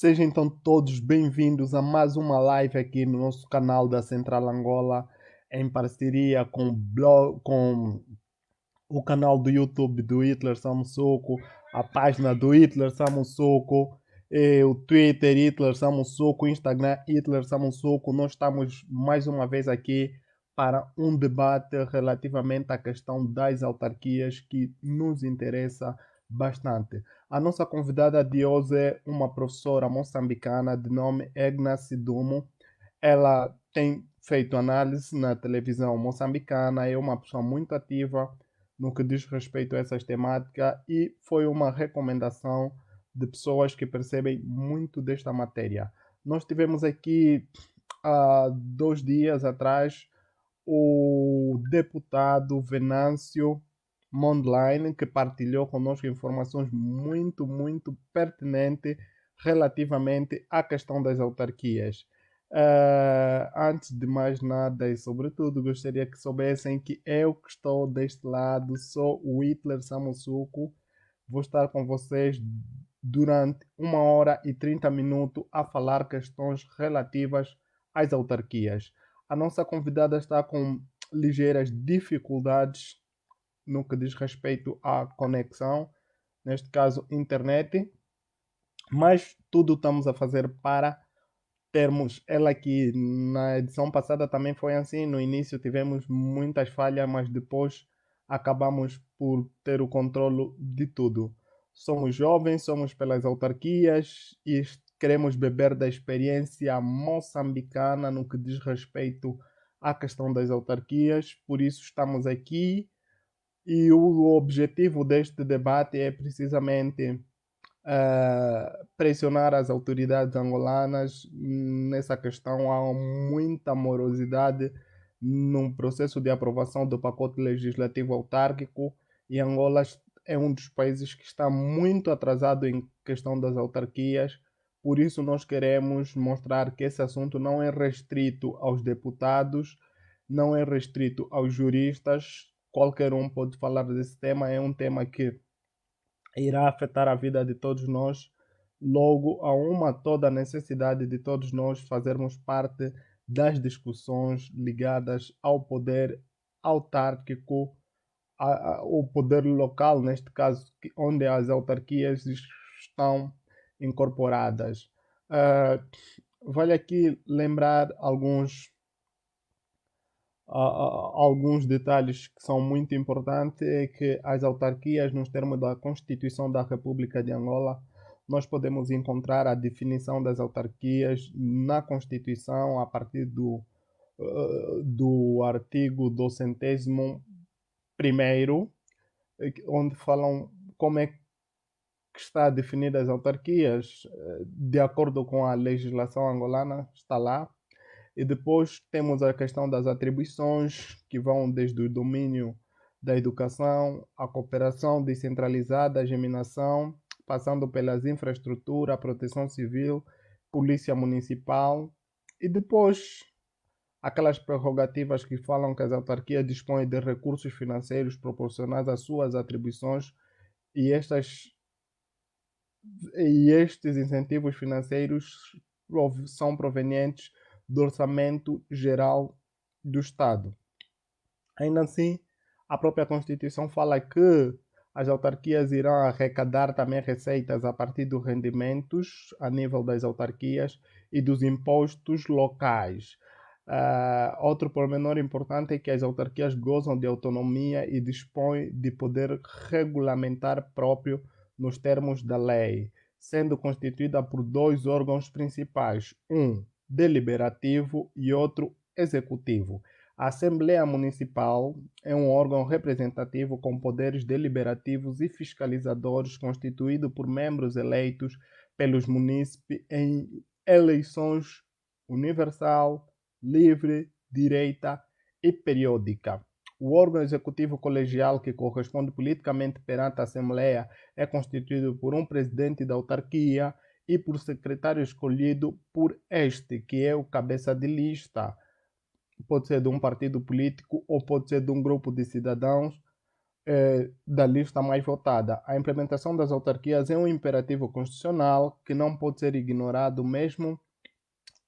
Sejam então todos bem-vindos a mais uma live aqui no nosso canal da Central Angola, em parceria com o canal do YouTube do Hitler Samusoko, a página do Hitler Samusoko, o Twitter Hitler Samusoko, o Instagram Hitler Samusoko. Nós estamos mais uma vez aqui para um debate relativamente à questão das autarquias que nos interessa bastante. A nossa convidada de hoje é uma professora moçambicana de nome Egna Sidumo. Ela tem feito análise na televisão moçambicana, é uma pessoa muito ativa no que diz respeito a essas temáticas e foi uma recomendação de pessoas que percebem muito desta matéria. Nós tivemos aqui há 2 dias atrás o deputado Venâncio Mondlane, que partilhou conosco informações muito pertinentes relativamente à questão das autarquias. Antes de mais nada e sobretudo, gostaria que soubessem que eu que estou deste lado sou o Hitler Samusuco. Vou estar com vocês durante 1 hora e 30 minutos a falar questões relativas às autarquias. A nossa convidada está com ligeiras dificuldades no que diz respeito à conexão, neste caso internet, mas tudo estamos a fazer para termos ela aqui. Na edição passada também foi assim, no início tivemos muitas falhas, mas depois acabamos por ter o controle de tudo. Somos jovens, somos pelas autarquias e queremos beber da experiência moçambicana no que diz respeito à questão das autarquias, por isso estamos aqui e o objetivo deste debate é precisamente pressionar as autoridades angolanas nessa questão. Há muita morosidade no processo de aprovação do pacote legislativo autárquico e Angola é um dos países que está muito atrasado em questão das autarquias. Por isso, nós queremos mostrar que esse assunto não é restrito aos deputados, não é restrito aos juristas. Qualquer um pode falar desse tema, é um tema que irá afetar a vida de todos nós. Logo, há uma toda a necessidade de todos nós fazermos parte das discussões ligadas ao poder autárquico, o poder local, neste caso, onde as autarquias estão incorporadas. Uh, Vale aqui lembrar alguns detalhes que são muito importantes. É que as autarquias, nos termos da Constituição da República de Angola, nós podemos encontrar a definição das autarquias na Constituição a partir do artigo 201º, onde falam como é que está definidas as autarquias, de acordo com a legislação angolana, está lá. E depois temos a questão das atribuições, que vão desde o domínio da educação, a cooperação descentralizada, a geminação, passando pelas infraestruturas, a proteção civil, polícia municipal, e depois aquelas prerrogativas que falam que as autarquias dispõem de recursos financeiros proporcionais às suas atribuições e, estes incentivos financeiros são provenientes do Orçamento Geral do Estado. Ainda assim, a própria Constituição fala que as autarquias irão arrecadar também receitas a partir dos rendimentos a nível das autarquias e dos impostos locais. Outro pormenor importante é que as autarquias gozam de autonomia e dispõem de poder regulamentar próprio nos termos da lei, sendo constituída por dois órgãos principais, um deliberativo e outro executivo. A Assembleia Municipal é um órgão representativo com poderes deliberativos e fiscalizadores, constituído por membros eleitos pelos munícipes em eleições universal, livre, direita e periódica. O órgão executivo colegial, que corresponde politicamente perante a Assembleia, é constituído por um presidente da autarquia e por secretário escolhido por este, que é o cabeça de lista. Pode ser de um partido político ou pode ser de um grupo de cidadãos da lista mais votada. A implementação das autarquias é um imperativo constitucional que não pode ser ignorado, mesmo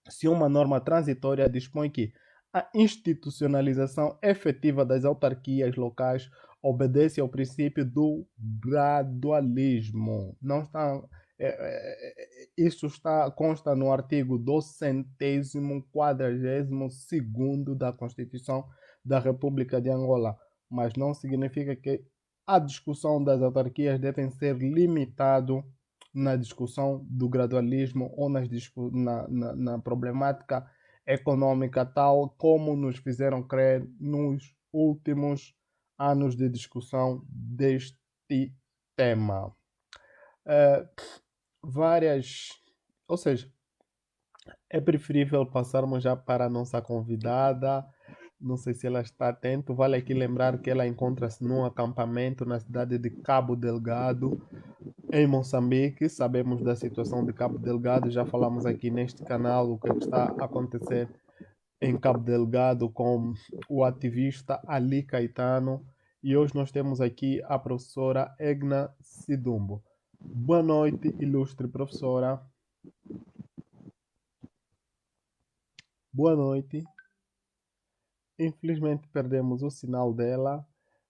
se uma norma transitória dispõe que a institucionalização efetiva das autarquias locais obedece ao princípio do gradualismo. Não está, isso consta no artigo 242º da Constituição da República de Angola, mas não significa que a discussão das autarquias deve ser limitado na discussão do gradualismo ou na problemática econômica, tal como nos fizeram crer nos últimos anos de discussão deste tema. Uh, várias. Ou seja, é preferível passarmos já para a nossa convidada. Não sei se ela está atenta. Vale aqui lembrar que ela encontra-se num acampamento na cidade de Cabo Delgado, em Moçambique. Sabemos da situação de Cabo Delgado, já falamos aqui neste canal o que está a acontecer em Cabo Delgado com o ativista Ali Caetano. E hoje nós temos aqui a professora Egna Sidumbo. Boa noite, ilustre professora. Boa noite. Infelizmente perdemos o sinal dela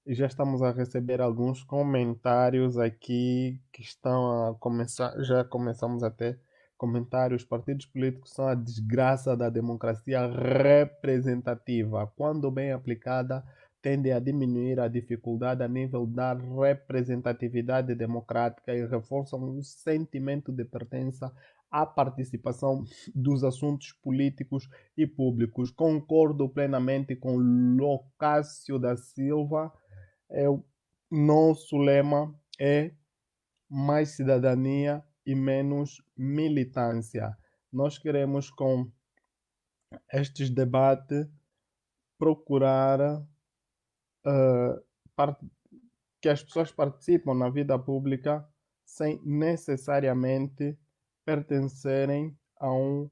e já estamos a receber alguns comentários aqui que estão a começar, já começamos a ter comentários. Partidos políticos são a desgraça da democracia representativa. Quando bem aplicada, tende a diminuir a dificuldade a nível da representatividade democrática e reforçam o sentimento de pertença à participação dos assuntos políticos e públicos. Concordo plenamente com Locácio da Silva. O nosso lema é mais cidadania e menos militância. Nós queremos, com estes debates, procurar que as pessoas participem na vida pública sem necessariamente pertencerem a um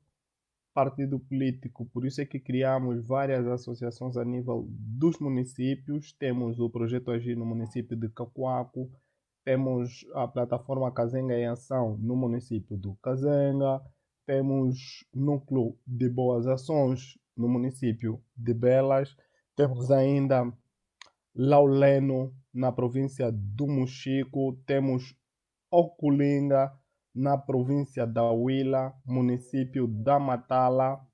partido político. Por isso é que criamos várias associações a nível dos municípios. Temos o Projeto Agir no município de Cacoaco, temos a plataforma Kazenga em Ação no município do Kazenga, temos Núcleo de Boas Ações no município de Belas, temos ainda Lauleno na província do Mochico, temos Oculinga na província da Huila, município da Matala,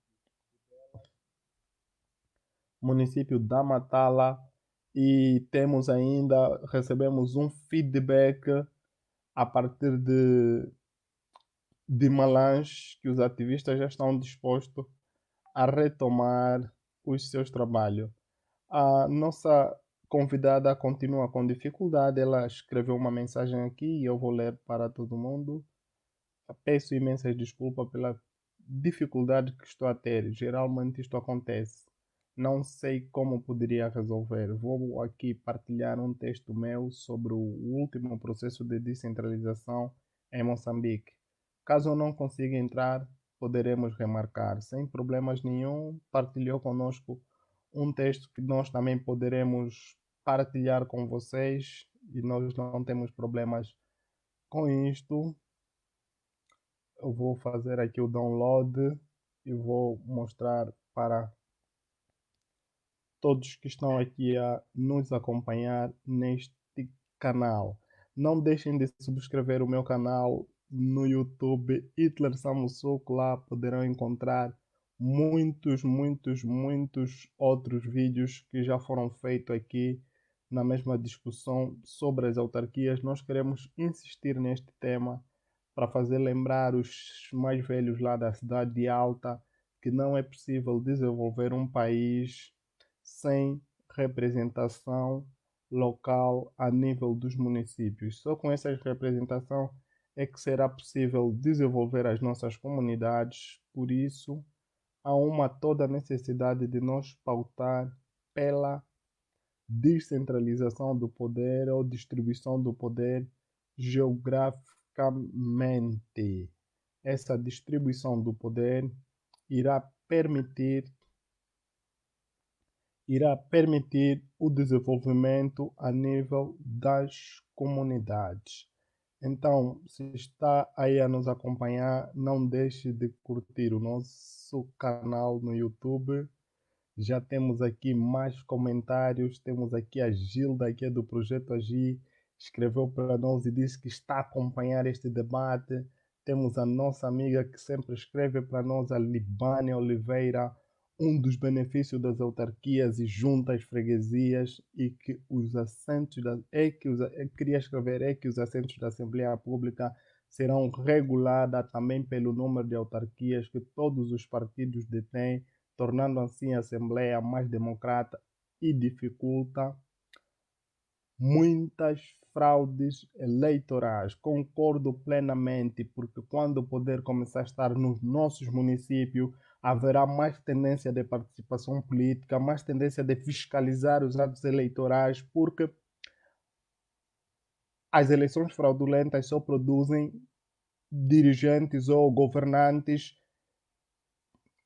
e temos ainda, recebemos um feedback a partir de Malange, que os ativistas já estão dispostos a retomar os seus trabalhos. A nossa convidada continua com dificuldade, ela escreveu uma mensagem aqui e eu vou ler para todo mundo. Peço imensas desculpas pela dificuldade que estou a ter. Geralmente isto acontece. Não sei como poderia resolver. Vou aqui partilhar um texto meu sobre o último processo de descentralização em Moçambique. Caso eu não consiga entrar, poderemos remarcar. Sem problemas nenhum, partilhou conosco um texto que nós também poderemos partilhar com vocês e nós não temos problemas com isto. Eu vou fazer aqui o download e vou mostrar para todos que estão aqui a nos acompanhar neste canal. Não deixem de subscrever o meu canal no YouTube, Hitler Samussuk. Lá poderão encontrar muitos outros vídeos que já foram feitos aqui na mesma discussão sobre as autarquias. Nós queremos insistir neste tema para fazer lembrar os mais velhos lá da cidade de Alta que não é possível desenvolver um país sem representação local a nível dos municípios. Só com essa representação é que será possível desenvolver as nossas comunidades. Por isso, há uma toda necessidade de nós pautar pela descentralização do poder ou distribuição do poder geograficamente. Essa distribuição do poder irá permitir irá permitir o desenvolvimento a nível das comunidades. Então, se está aí a nos acompanhar, não deixe de curtir o nosso canal no YouTube. Já temos aqui mais comentários. Temos aqui a Gilda, que é do Projeto Agir, escreveu para nós e disse que está a acompanhar este debate. Temos a nossa amiga que sempre escreve para nós, a Libânia Oliveira, um dos benefícios das autarquias e juntas freguesias e que os assentos da, é que os, é, queria escrever é que os assentos da Assembleia Pública serão regulados também pelo número de autarquias que todos os partidos detêm, tornando assim a Assembleia mais democrata e dificulta muitas fraudes eleitorais. Concordo plenamente, porque quando o poder começar a estar nos nossos municípios, haverá mais tendência de participação política, mais tendência de fiscalizar os atos eleitorais, porque as eleições fraudulentas só produzem dirigentes ou governantes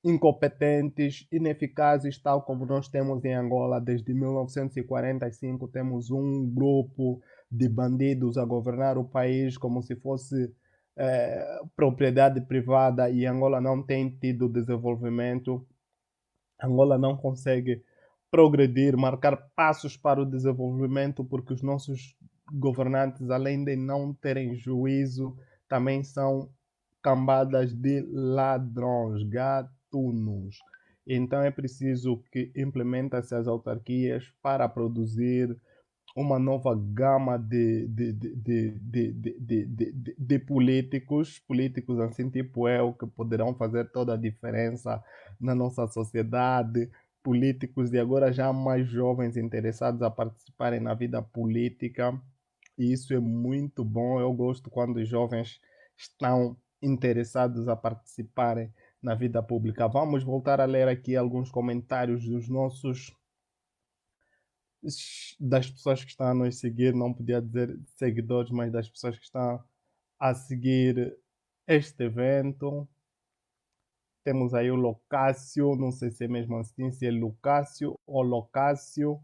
incompetentes, ineficazes, tal como nós temos em Angola desde 1945. Temos um grupo de bandidos a governar o país como se fosse propriedade privada, e Angola não tem tido desenvolvimento. Angola não consegue progredir, marcar passos para o desenvolvimento, porque os nossos governantes, além de não terem juízo, também são cambadas de ladrões, gatunos. Então é preciso que implementem-se as autarquias para produzir uma nova gama de políticos assim tipo eu, que poderão fazer toda a diferença na nossa sociedade, políticos de agora já mais jovens interessados a participarem na vida política, e isso é muito bom. Eu gosto quando os jovens estão interessados a participarem na vida pública. Vamos voltar a ler aqui alguns comentários dos nossos das pessoas que estão a nos seguir, não podia dizer seguidores, mas das pessoas que estão a seguir este evento. Temos aí o Locácio, não sei se é mesmo assim, se é Lucácio ou Locácio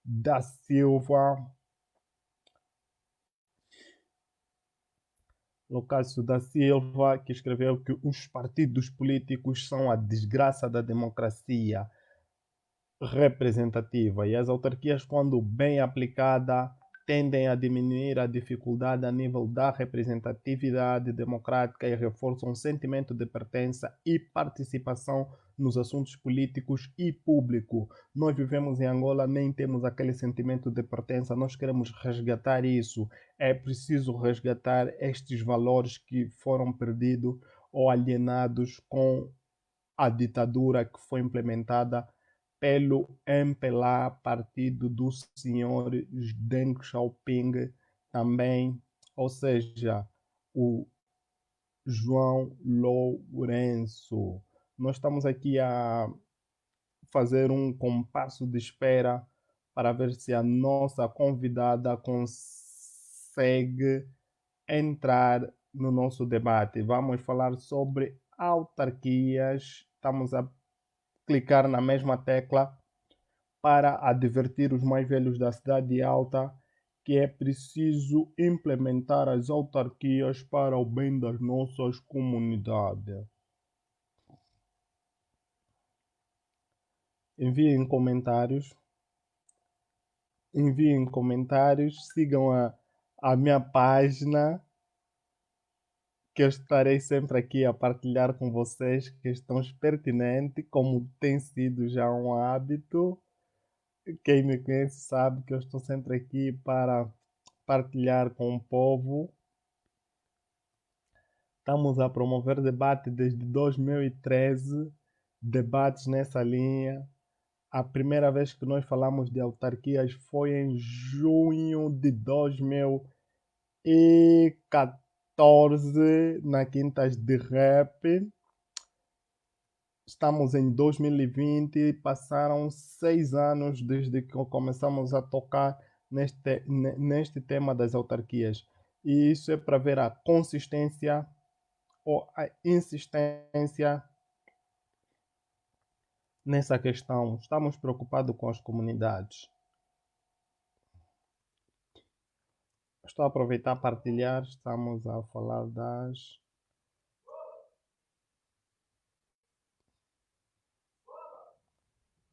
da Silva. Locácio da Silva, que escreveu que os partidos políticos são a desgraça da democracia representativa, e as autarquias, quando bem aplicada, tendem a diminuir a dificuldade a nível da representatividade democrática e reforçam o sentimento de pertença e participação nos assuntos políticos e público. Nós vivemos em Angola, nem temos aquele sentimento de pertença, nós queremos resgatar isso. É preciso resgatar estes valores que foram perdidos ou alienados com a ditadura que foi implementada pelo MPLA, partido do senhor Deng Xiaoping também, ou seja, o João Lourenço. Nós estamos aqui a fazer um compasso de espera para ver se a nossa convidada consegue entrar no nosso debate. Vamos falar sobre autarquias. Estamos a clicar na mesma tecla para advertir os mais velhos da cidade alta que é preciso implementar as autarquias para o bem das nossas comunidades. Enviem comentários, sigam a minha página, que eu estarei sempre aqui a partilhar com vocês questões pertinentes, como tem sido já um hábito. Quem me conhece sabe que eu estou sempre aqui para partilhar com o povo. Estamos a promover debate desde 2013, debates nessa linha. A primeira vez que nós falamos de autarquias foi em junho de 2014, na Quintas de Rap. Estamos em 2020, passaram 6 anos desde que começamos a tocar neste tema das autarquias. E isso é para ver a consistência ou a insistência nessa questão. Estamos preocupados com as comunidades. Estou a aproveitar para partilhar. Estamos a falar das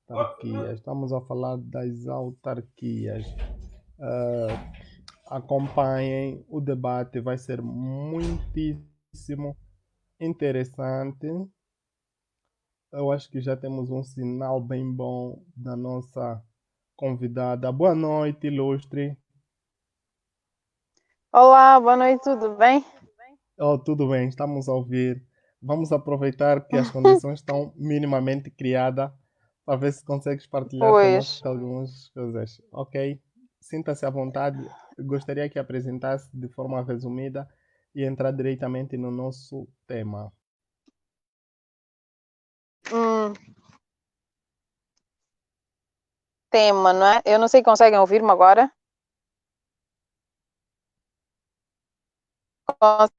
autarquias. Estamos a falar das autarquias. Acompanhem o debate, vai ser muitíssimo interessante. Eu acho que já temos um sinal bem bom da nossa convidada. Boa noite, ilustre. Olá, boa noite, tudo bem? Oh, tudo bem, estamos a ouvir. Vamos aproveitar que as condições estão minimamente criadas para ver se consegues partilhar Pois, connosco algumas coisas. Ok? Sinta-se à vontade. Gostaria que apresentasse de forma resumida e entrar diretamente no nosso tema. hum, tema, não é? Eu não sei, conseguem ouvir-me agora?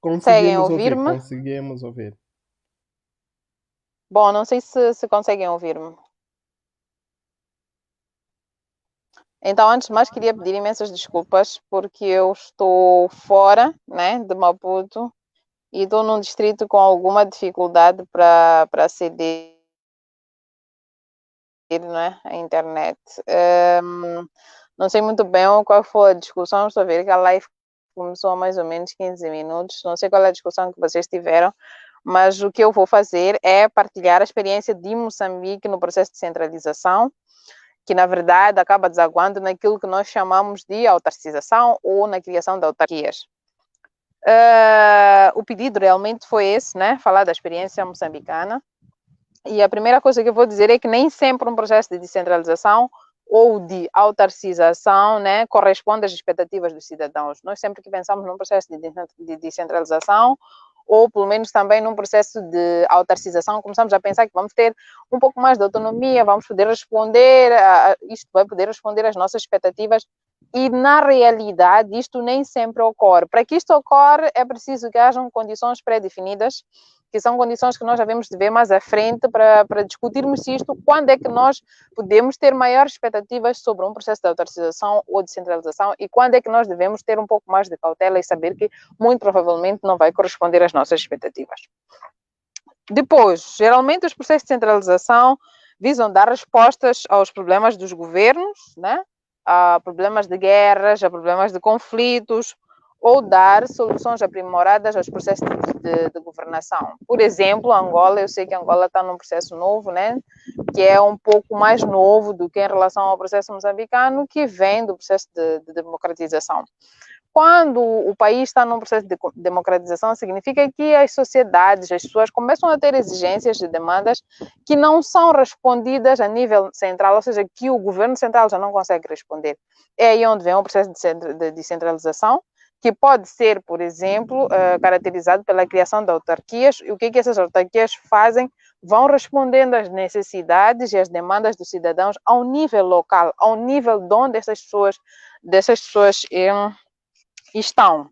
Conseguem ouvir-me? Conseguimos ouvir. Bom, não sei se conseguem ouvir-me. Então, antes de mais, queria pedir imensas desculpas, porque eu estou fora, né, de Maputo, e estou num distrito com alguma dificuldade para aceder, né, à internet. Não sei muito bem qual foi a discussão, estou a ver que a live começou há mais ou menos 15 minutos, não sei qual é a discussão que vocês tiveram, mas o que eu vou fazer é partilhar a experiência de Moçambique no processo de centralização, que na verdade acaba desaguando naquilo que nós chamamos de autarquização ou na criação de autarquias. O pedido realmente foi esse, né? Falar da experiência moçambicana. E a primeira coisa que eu vou dizer é que nem sempre um processo de descentralização ou de autarquização, né, corresponde às expectativas dos cidadãos. Nós sempre que pensamos num processo de descentralização ou pelo menos também num processo de autarquização, começamos a pensar que vamos ter um pouco mais de autonomia, vamos poder responder, isto vai poder responder às nossas expectativas e na realidade isto nem sempre ocorre. Para que isto ocorra é preciso que hajam condições pré-definidas, que são condições que nós devemos ver mais à frente para discutirmos isto, quando é que nós podemos ter maiores expectativas sobre um processo de autarquização ou descentralização e quando é que nós devemos ter um pouco mais de cautela e saber que muito provavelmente não vai corresponder às nossas expectativas. Depois, geralmente os processos de centralização visam dar respostas aos problemas dos governos, né? A problemas de guerras, a problemas de conflitos, ou dar soluções aprimoradas aos processos de governação. Por exemplo, Angola, eu sei que Angola está num processo novo, né? Que é um pouco mais novo do que em relação ao processo moçambicano, que vem do processo de democratização. Quando o país está num processo de democratização, significa que as sociedades, as pessoas começam a ter exigências e demandas que não são respondidas a nível central, ou seja, que o governo central já não consegue responder. É aí onde vem o processo de descentralização, que pode ser, por exemplo, caracterizado pela criação de autarquias. E o que essas autarquias fazem? Vão respondendo às necessidades e às demandas dos cidadãos ao nível local, ao nível de onde dessas pessoas estão.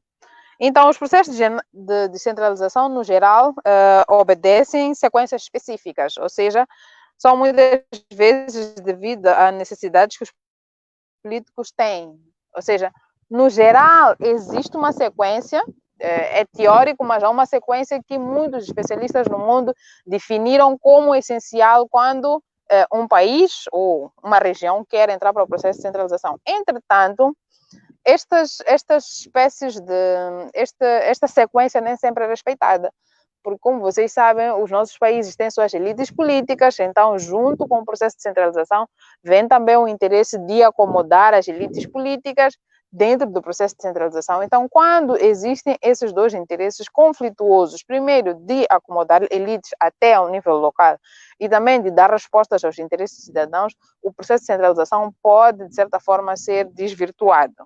Então, os processos de descentralização, no geral, obedecem sequências específicas, ou seja, são muitas vezes devido a necessidades que os políticos têm. Ou seja, no geral, existe uma sequência, é teórico, mas há uma sequência que muitos especialistas no mundo definiram como essencial quando um país ou uma região quer entrar para o processo de centralização. Entretanto, estas espécies esta sequência nem sempre é respeitada. Porque, como vocês sabem, os nossos países têm suas elites políticas, então, junto com o processo de centralização, vem também o interesse de acomodar as elites políticas dentro do processo de centralização. Então, quando existem esses dois interesses conflituosos, primeiro de acomodar elites até ao nível local e também de dar respostas aos interesses dos cidadãos, o processo de centralização pode, de certa forma, ser desvirtuado.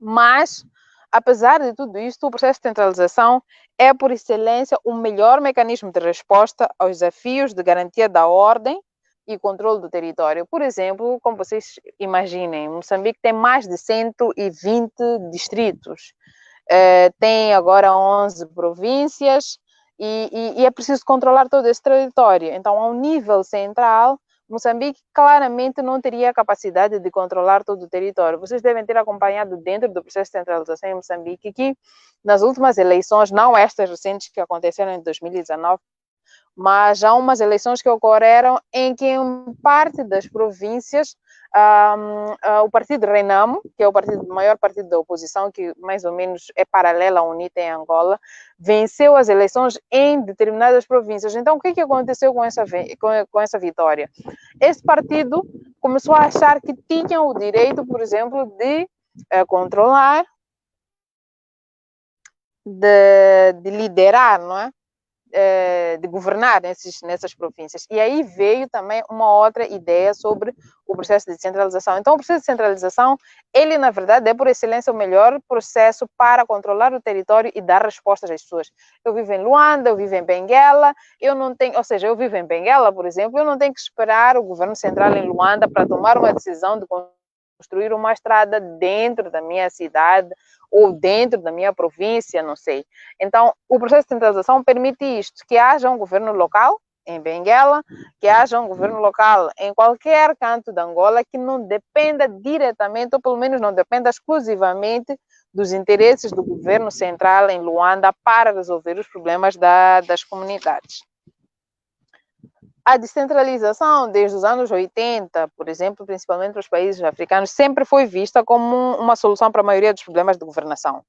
Mas, apesar de tudo isto, o processo de centralização é, por excelência, o melhor mecanismo de resposta aos desafios de garantia da ordem e controle do território. Por exemplo, como vocês imaginem, Moçambique tem mais de 120 distritos, tem agora 11 províncias e é preciso controlar todo esse território. Então, ao nível central, Moçambique claramente não teria a capacidade de controlar todo o território. Vocês devem ter acompanhado dentro do processo de centralização em Moçambique que nas últimas eleições, não estas recentes que aconteceram em 2019, mas há umas eleições que ocorreram em que em parte das províncias o partido Renamo, que é o maior partido da oposição, que mais ou menos é paralelo à UNITA em Angola, venceu as eleições em determinadas províncias. Então, o que aconteceu com essa vitória? Esse partido começou a achar que tinha o direito, por exemplo, de controlar, de liderar, não é? De governar nessas províncias. E aí veio também uma outra ideia sobre o processo de descentralização. Então, o processo de descentralização, ele, na verdade, é por excelência o melhor processo para controlar o território e dar respostas às pessoas. Eu vivo em Luanda, eu vivo em Benguela, eu vivo em Benguela, por exemplo, eu não tenho que esperar o governo central em Luanda para tomar uma decisão de construir uma estrada dentro da minha cidade ou dentro da minha província, não sei. Então, o processo de centralização permite isto, que haja um governo local em Benguela, que haja um governo local em qualquer canto da Angola que não dependa diretamente, ou pelo menos não dependa exclusivamente dos interesses do governo central em Luanda para resolver os problemas das comunidades. A descentralização, desde os anos 80, por exemplo, principalmente para os países africanos, sempre foi vista como uma solução para a maioria dos problemas de governação.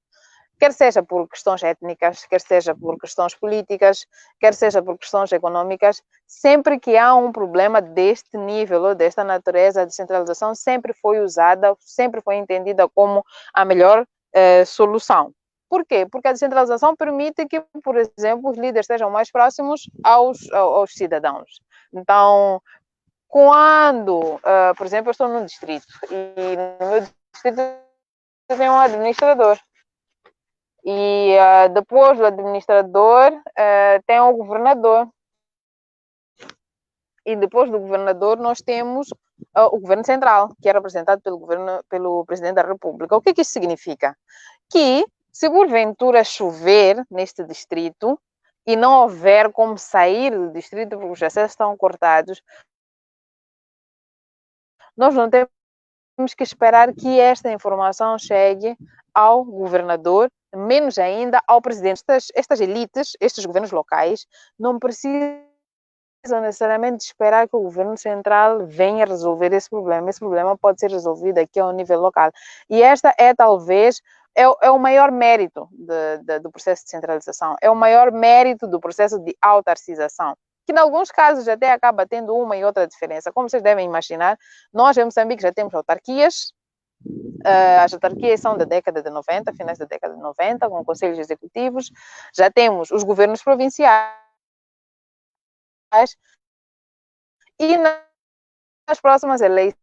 Quer seja por questões étnicas, quer seja por questões políticas, quer seja por questões econômicas, sempre que há um problema deste nível ou desta natureza, a descentralização sempre foi usada, sempre foi entendida como a melhor solução. Por quê? Porque a descentralização permite que, por exemplo, os líderes estejam mais próximos aos cidadãos. Então, quando, por exemplo, eu estou num distrito e no meu distrito tem um administrador. E depois do administrador tem o governador. E depois do governador nós temos o governo central, que é representado pelo presidente da República. O que isso significa? Que se porventura chover neste distrito e não houver como sair do distrito porque os acessos estão cortados, nós não temos que esperar que esta informação chegue ao governador, menos ainda ao presidente. Estas elites, estes governos locais, não precisam necessariamente esperar que o governo central venha resolver esse problema. Esse problema pode ser resolvido aqui ao nível local. E esta é talvez o maior mérito do processo de centralização, é o maior mérito do processo de autarcização, que em alguns casos até acaba tendo uma e outra diferença. Como vocês devem imaginar, nós em Moçambique já temos autarquias. As autarquias são da década de 90, finais da década de 90, com conselhos executivos. Já temos os governos provinciais. E nas próximas eleições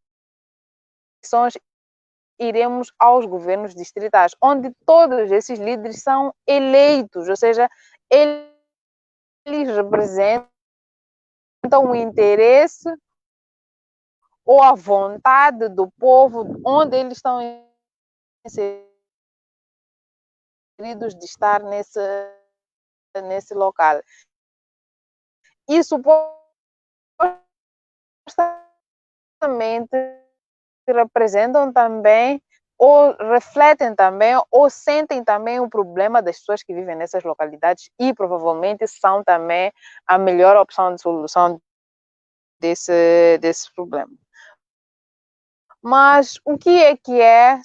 iremos aos governos distritais, onde todos esses líderes são eleitos, ou seja, eles representam o interesse ou a vontade do povo onde eles estão inseridos de estar nesse local. E supostamente representam também ou refletem também ou sentem também o problema das pessoas que vivem nessas localidades e provavelmente são também a melhor opção de solução desse problema. Mas o que é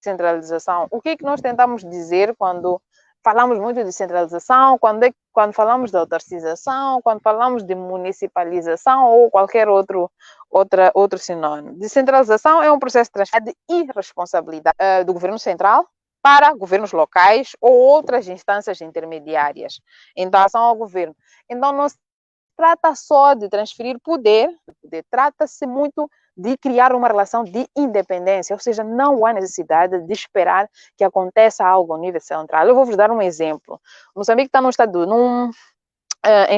descentralização? O que nós tentamos dizer quando falamos muito de centralização, quando falamos de autarcização, quando falamos de municipalização ou qualquer outro sinônimo? Descentralização é um processo de transferência de irresponsabilidade do governo central para governos locais ou outras instâncias intermediárias em relação ao governo. Então, não se trata só de transferir poder, trata-se muito de criar uma relação de independência, ou seja, não há necessidade de esperar que aconteça algo ao nível central. Eu vou vos dar um exemplo. Moçambique está em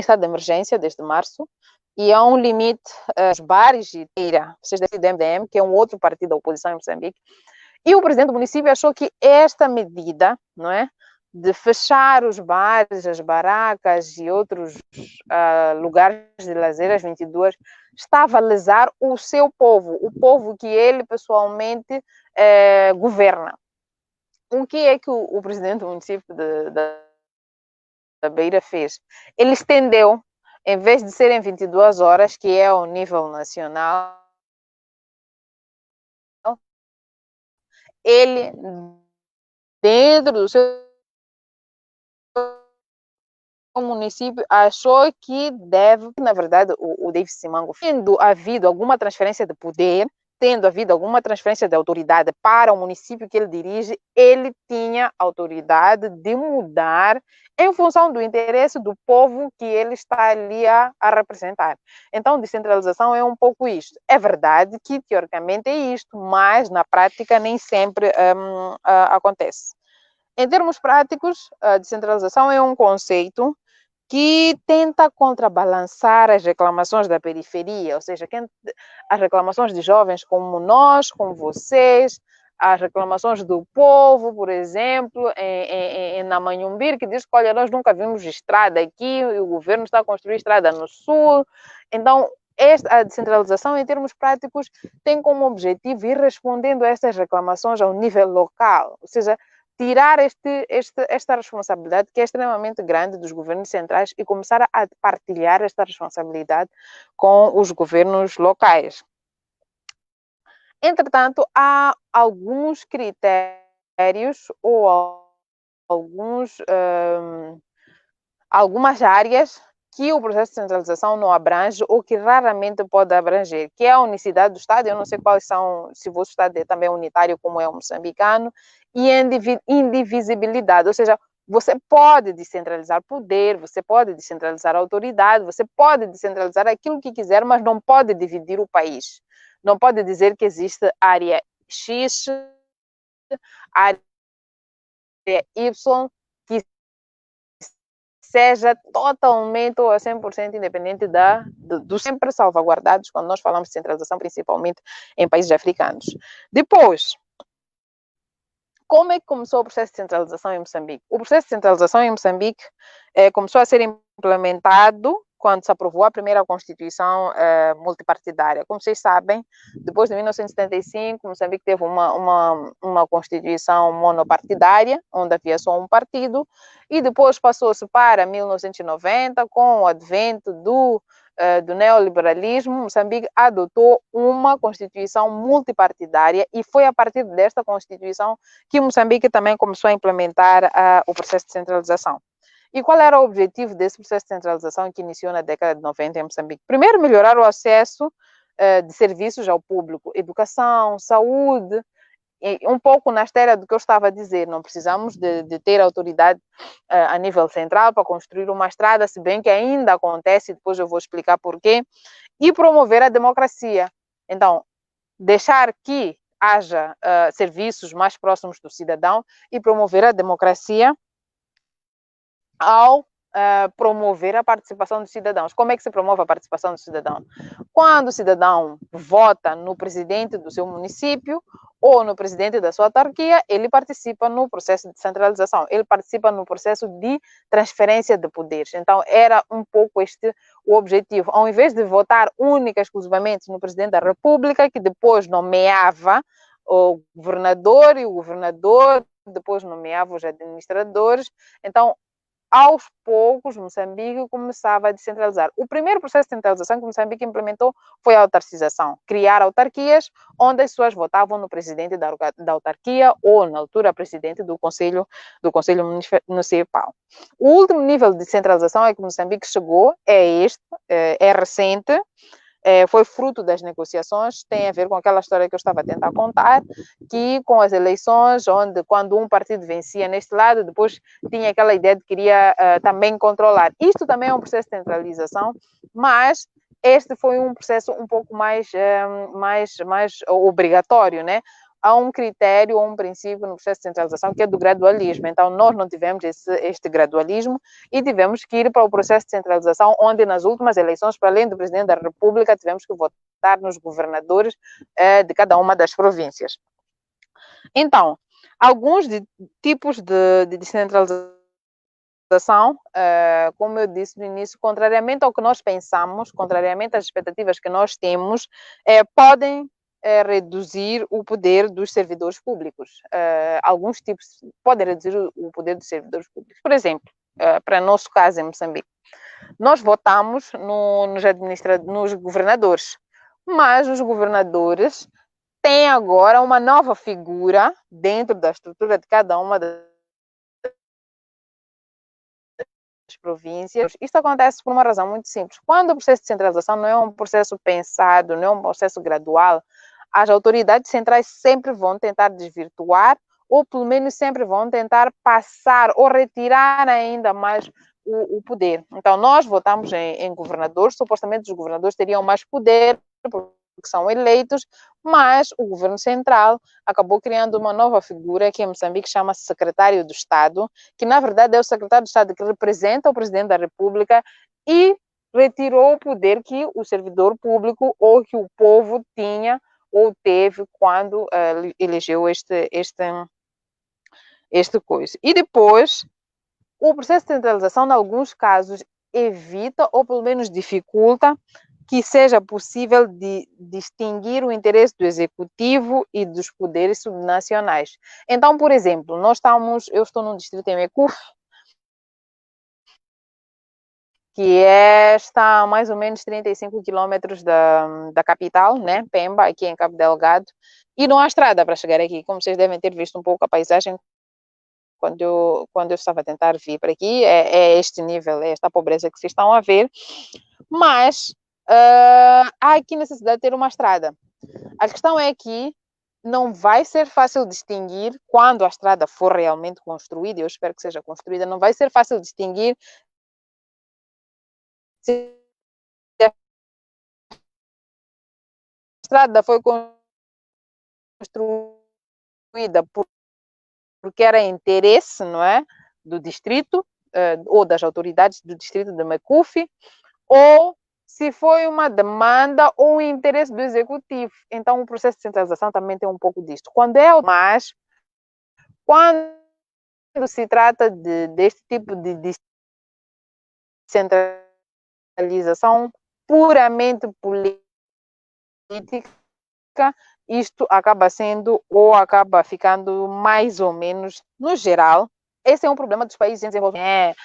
estado de emergência desde março, e há um limite aos bares e teira, vocês devem do MDM, que é um outro partido da oposição em Moçambique, e o presidente do município achou que esta medida, não é, de fechar os bares, as barracas e outros lugares de lazer às 22, estava a lesar o seu povo, o povo que ele pessoalmente governa. O que é que o presidente do município da Beira fez? Ele estendeu, em vez de serem 22 horas, que é ao nível nacional, ele, dentro do seu município, achou que deve, na verdade, o David Simango, tendo havido alguma transferência de poder, tendo havido alguma transferência de autoridade para o município que ele dirige, ele tinha autoridade de mudar em função do interesse do povo que ele está ali a representar. Então, descentralização é um pouco isto. É verdade que, teoricamente, é isto, mas na prática nem sempre acontece. Em termos práticos, a descentralização é um conceito que tenta contrabalançar as reclamações da periferia, ou seja, as reclamações de jovens como nós, como vocês, as reclamações do povo, por exemplo, em Namanhumbir, que diz que, olha, nós nunca vimos estrada aqui, e o governo está a construir estrada no sul. Então, a descentralização, em termos práticos, tem como objetivo ir respondendo a estas reclamações ao nível local, ou seja, tirar esta responsabilidade, que é extremamente grande, dos governos centrais e começar a partilhar esta responsabilidade com os governos locais. Entretanto, há alguns critérios ou algumas áreas que o processo de centralização não abrange ou que raramente pode abranger, que é a unicidade do Estado. Eu não sei quais são, se o vosso Estado é também unitário como é o moçambicano, e a indivisibilidade, ou seja, você pode descentralizar poder, você pode descentralizar autoridade, você pode descentralizar aquilo que quiser, mas não pode dividir o país. Não pode dizer que existe área X, área Y, que seja totalmente ou a 100% independente dos sempre salvaguardados, quando nós falamos de centralização, principalmente em países africanos. Depois, como é que começou o processo de centralização em Moçambique? O processo de centralização em Moçambique começou a ser implementado quando se aprovou a primeira Constituição multipartidária. Como vocês sabem, depois de 1975, Moçambique teve uma Constituição monopartidária, onde havia só um partido, e depois passou-se para 1990, com o advento do neoliberalismo. Moçambique adotou uma Constituição multipartidária e foi a partir desta Constituição que Moçambique também começou a implementar o processo de centralização. E qual era o objetivo desse processo de centralização que iniciou na década de 90 em Moçambique? Primeiro, melhorar o acesso de serviços ao público, educação, saúde, um pouco na esteira do que eu estava a dizer. Não precisamos de ter autoridade a nível central para construir uma estrada, se bem que ainda acontece, depois eu vou explicar porquê, e promover a democracia. Então, deixar que haja serviços mais próximos do cidadão e promover a democracia ao promover a participação dos cidadãos. Como é que se promove a participação do cidadão? Quando o cidadão vota no presidente do seu município ou no presidente da sua autarquia, ele participa no processo de centralização, ele participa no processo de transferência de poderes. Então, era um pouco este o objetivo. Ao invés de votar única e exclusivamente no presidente da República, que depois nomeava o governador, e o governador depois nomeava os administradores, então, aos poucos, Moçambique começava a descentralizar. O primeiro processo de centralização que Moçambique implementou foi a autarcização. Criar autarquias onde as pessoas votavam no presidente da autarquia ou, na altura, presidente do Conselho Municipal. O último nível de centralização a que Moçambique chegou é recente, foi fruto das negociações, tem a ver com aquela história que eu estava a tentar contar, que com as eleições, onde quando um partido vencia neste lado, depois tinha aquela ideia de que queria também controlar. Isto também é um processo de centralização, mas este foi um processo um pouco mais obrigatório, né? Há um critério ou um princípio no processo de centralização que é do gradualismo. Então, nós não tivemos este gradualismo e tivemos que ir para o processo de centralização, onde nas últimas eleições, para além do presidente da República, tivemos que votar nos governadores de cada uma das províncias. Então, Alguns tipos de descentralização, como eu disse no início, contrariamente ao que nós pensamos, contrariamente às expectativas que nós temos, podem reduzir o poder dos servidores públicos. Alguns tipos podem reduzir o poder dos servidores públicos. Por exemplo, para nosso caso em Moçambique, nós votamos nos governadores, mas os governadores têm agora uma nova figura dentro da estrutura de cada uma das províncias. Isto acontece por uma razão muito simples. Quando o processo de centralização não é um processo pensado, não é um processo gradual, as autoridades centrais sempre vão tentar desvirtuar ou pelo menos sempre vão tentar passar ou retirar ainda mais o poder. Então, nós votamos em governadores, supostamente os governadores teriam mais poder, porque são eleitos, mas o governo central acabou criando uma nova figura que em Moçambique chama-se secretário do Estado, que na verdade é o secretário do Estado que representa o presidente da República e retirou o poder que o servidor público ou que o povo tinha ou teve quando elegeu este coisa. E depois, o processo de centralização, em alguns casos, evita ou pelo menos dificulta que seja possível de distinguir o interesse do executivo e dos poderes subnacionais. Então, por exemplo, eu estou num distrito em Mecuf, que está a mais ou menos 35 quilômetros da capital, né, Pemba, aqui em Cabo Delgado, e não há estrada para chegar aqui, como vocês devem ter visto um pouco a paisagem quando eu estava a tentar vir para aqui, é este nível, é esta pobreza que vocês estão a ver, mas há aqui necessidade de ter uma estrada. A questão é que não vai ser fácil distinguir quando a estrada for realmente construída, eu espero que seja construída, não vai ser fácil distinguir se a estrada foi construída porque era interesse, não é, do distrito ou das autoridades do distrito de Mecuf, ou se foi uma demanda ou um interesse do executivo. Então, o processo de centralização também tem um pouco disto. Mas, quando se trata deste tipo de descentralização puramente política, isto acaba sendo ou acaba ficando mais ou menos, no geral, esse é um problema dos países em desenvolvimento.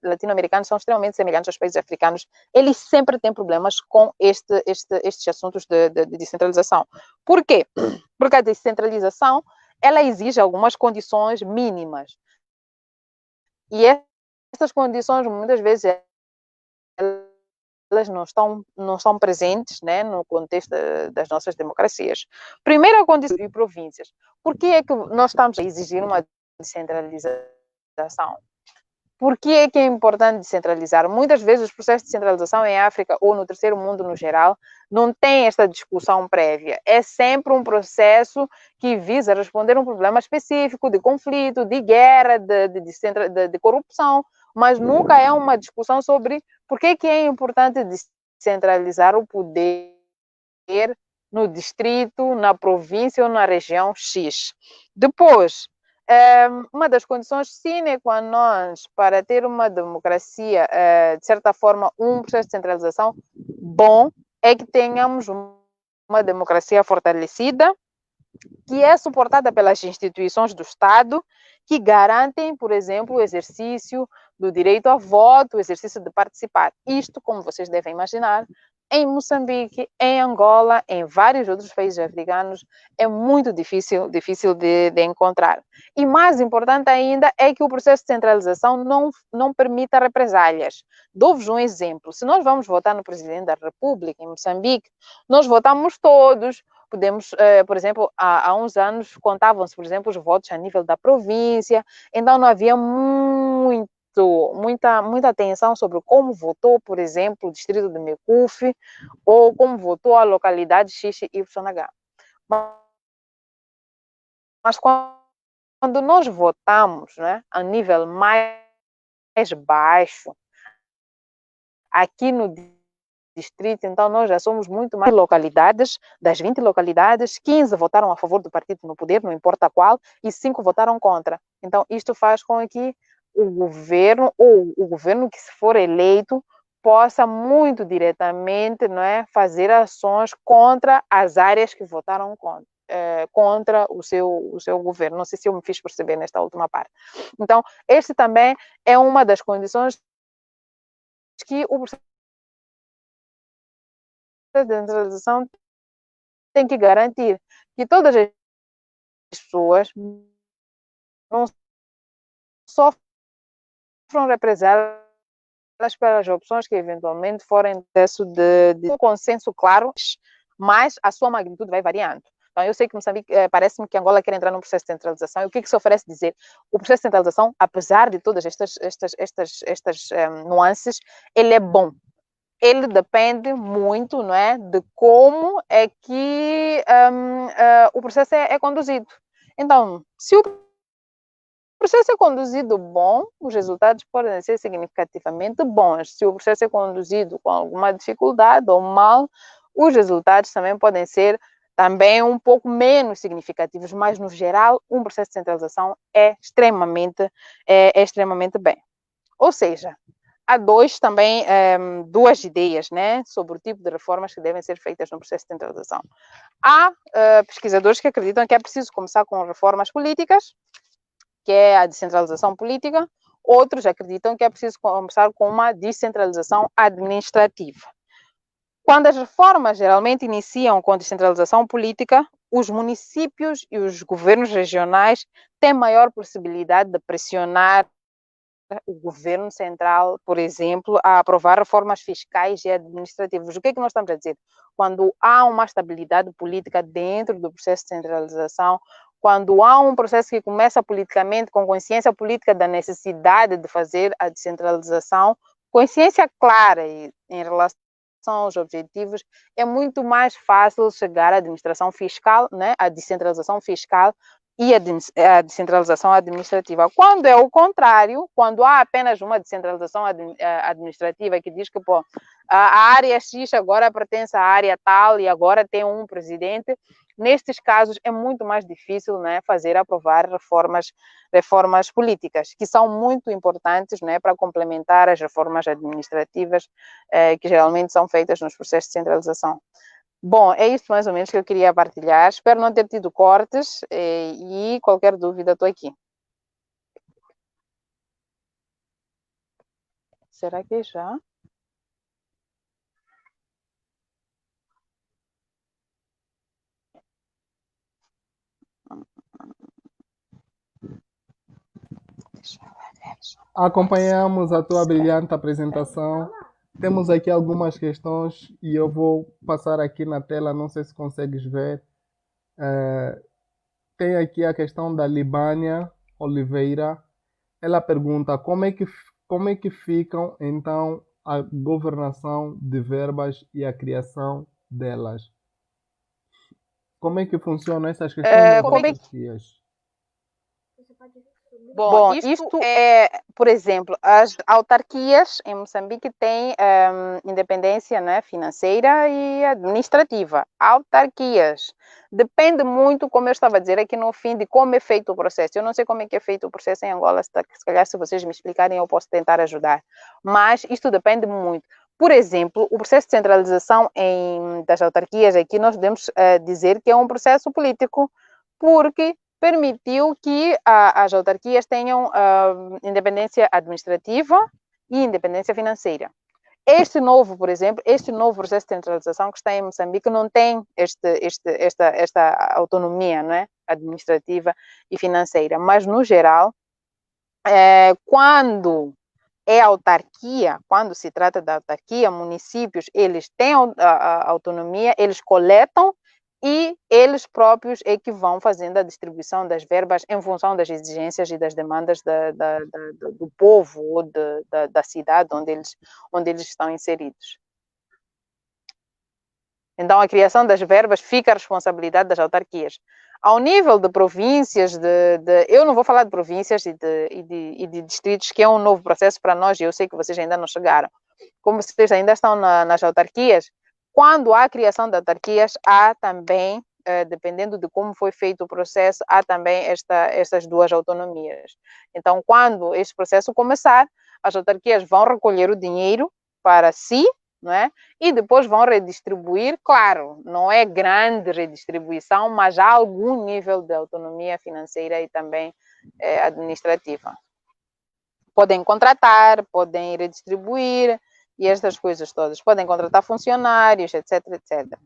Latino-americanos são extremamente semelhantes aos países africanos, eles sempre têm problemas com estes assuntos de descentralização. Por quê? Porque a descentralização ela exige algumas condições mínimas. E essas condições, muitas vezes, elas não estão presentes, né, no contexto das nossas democracias. Primeira condição de províncias. Por que é que nós estamos a exigir uma descentralização? Por que é importante descentralizar? Muitas vezes os processos de centralização em África ou no terceiro mundo no geral não tem esta discussão prévia. É sempre um processo que visa responder a um problema específico de conflito, de guerra, de corrupção, mas nunca é uma discussão sobre por que é importante descentralizar o poder no distrito, na província ou na região X. Depois, uma das condições sine qua non para ter uma democracia, de certa forma, um processo de centralização bom, é que tenhamos uma democracia fortalecida, que é suportada pelas instituições do Estado, que garantem, por exemplo, o exercício do direito a voto, o exercício de participar. Isto, como vocês devem imaginar, em Moçambique, em Angola, em vários outros países africanos, é muito difícil de encontrar. E mais importante ainda é que o processo de centralização não permita represálias. Dou-vos um exemplo. Se nós vamos votar no presidente da República, em Moçambique, nós votamos todos. Podemos, por exemplo, há uns anos contavam-se, por exemplo, os votos a nível da província, então não havia muita atenção sobre como votou, por exemplo, o distrito de Mecuf, ou como votou a localidade XYH. Mas quando nós votamos, né, a nível mais baixo, aqui no distrito, então nós já somos muito mais localidades. Das 20 localidades, 15 votaram a favor do partido no poder, não importa qual, e 5 votaram contra. Então, isto faz com que o governo, ou o governo que se for eleito, possa muito diretamente, não é, fazer ações contra as áreas que votaram contra o seu governo. Não sei se eu me fiz perceber nesta última parte. Então, este também é uma das condições que o processo de descentralização tem que garantir, que todas as pessoas não sofram represálias pelas opções que eventualmente forem processo de um consenso claro, mas a sua magnitude vai variando. Então, eu sei que Moçambique, parece-me que Angola quer entrar num processo de centralização. E o que se oferece dizer? O processo de centralização, apesar de todas estas nuances, ele é bom. Ele depende muito, não é, de como é que o processo é conduzido. Então, se o processo é conduzido bom, os resultados podem ser significativamente bons. Se o processo é conduzido com alguma dificuldade ou mal, os resultados também podem ser também um pouco menos significativos, mas no geral, um processo de centralização é extremamente bem. Ou seja, há duas ideias, né, sobre o tipo de reformas que devem ser feitas no processo de centralização. Há pesquisadores que acreditam que é preciso começar com reformas políticas, que é a descentralização política. Outros acreditam que é preciso começar com uma descentralização administrativa. Quando as reformas geralmente iniciam com descentralização política, os municípios e os governos regionais têm maior possibilidade de pressionar o governo central, por exemplo, a aprovar reformas fiscais e administrativas. O que é que nós estamos a dizer? Quando há uma estabilidade política dentro do processo de centralização, quando há um processo que começa politicamente, com consciência política da necessidade de fazer a descentralização, consciência clara em relação aos objetivos, é muito mais fácil chegar à administração fiscal, né, à descentralização fiscal e a descentralização administrativa. Quando é o contrário, quando há apenas uma descentralização administrativa que diz que pô, a área X agora pertence à área tal e agora tem um presidente, nestes casos é muito mais difícil, né, aprovar reformas políticas, que são muito importantes, né, para complementar as reformas administrativas que geralmente são feitas nos processos de centralização. Bom, é isso mais ou menos que eu queria partilhar. Espero não ter tido cortes e qualquer dúvida estou aqui. Será que já? Acompanhamos a tua brilhante apresentação. Temos aqui algumas questões e eu vou passar aqui na tela, não sei se consegues ver. Tem aqui a questão da Libânia Oliveira. Ela pergunta como é que ficam então a governação de verbas e a criação delas. Como é que funcionam essas questões das autarquias? Bom, isto é, por exemplo, as autarquias em Moçambique têm independência, né, financeira e administrativa. Autarquias. Depende muito, como eu estava a dizer aqui no fim, de como é feito o processo. Eu não sei como é que é feito o processo em Angola, se calhar se vocês me explicarem eu posso tentar ajudar. Mas isto depende muito. Por exemplo, o processo de centralização das autarquias aqui nós podemos dizer que é um processo político, porque permitiu que as autarquias tenham independência administrativa e independência financeira. Por exemplo, este novo processo de centralização que está em Moçambique não tem esta autonomia, não é? Administrativa e financeira, mas no geral, quando se trata da autarquia, municípios, eles têm a autonomia, eles coletam e eles próprios é que vão fazendo a distribuição das verbas em função das exigências e das demandas do povo ou da cidade onde eles estão inseridos. Então, a criação das verbas fica a responsabilidade das autarquias. Ao nível de províncias, eu não vou falar de províncias e de distritos, que é um novo processo para nós, e eu sei que vocês ainda não chegaram. como vocês ainda estão nas autarquias, quando há criação de autarquias, há também, dependendo de como foi feito o processo, há também estas duas autonomias. Então, quando este processo começar, as autarquias vão recolher o dinheiro para si, não é? E depois vão redistribuir, claro, não é grande redistribuição, mas há algum nível de autonomia financeira e também administrativa. Podem contratar, podem redistribuir e estas coisas todas. Podem contratar funcionários, etc, etc.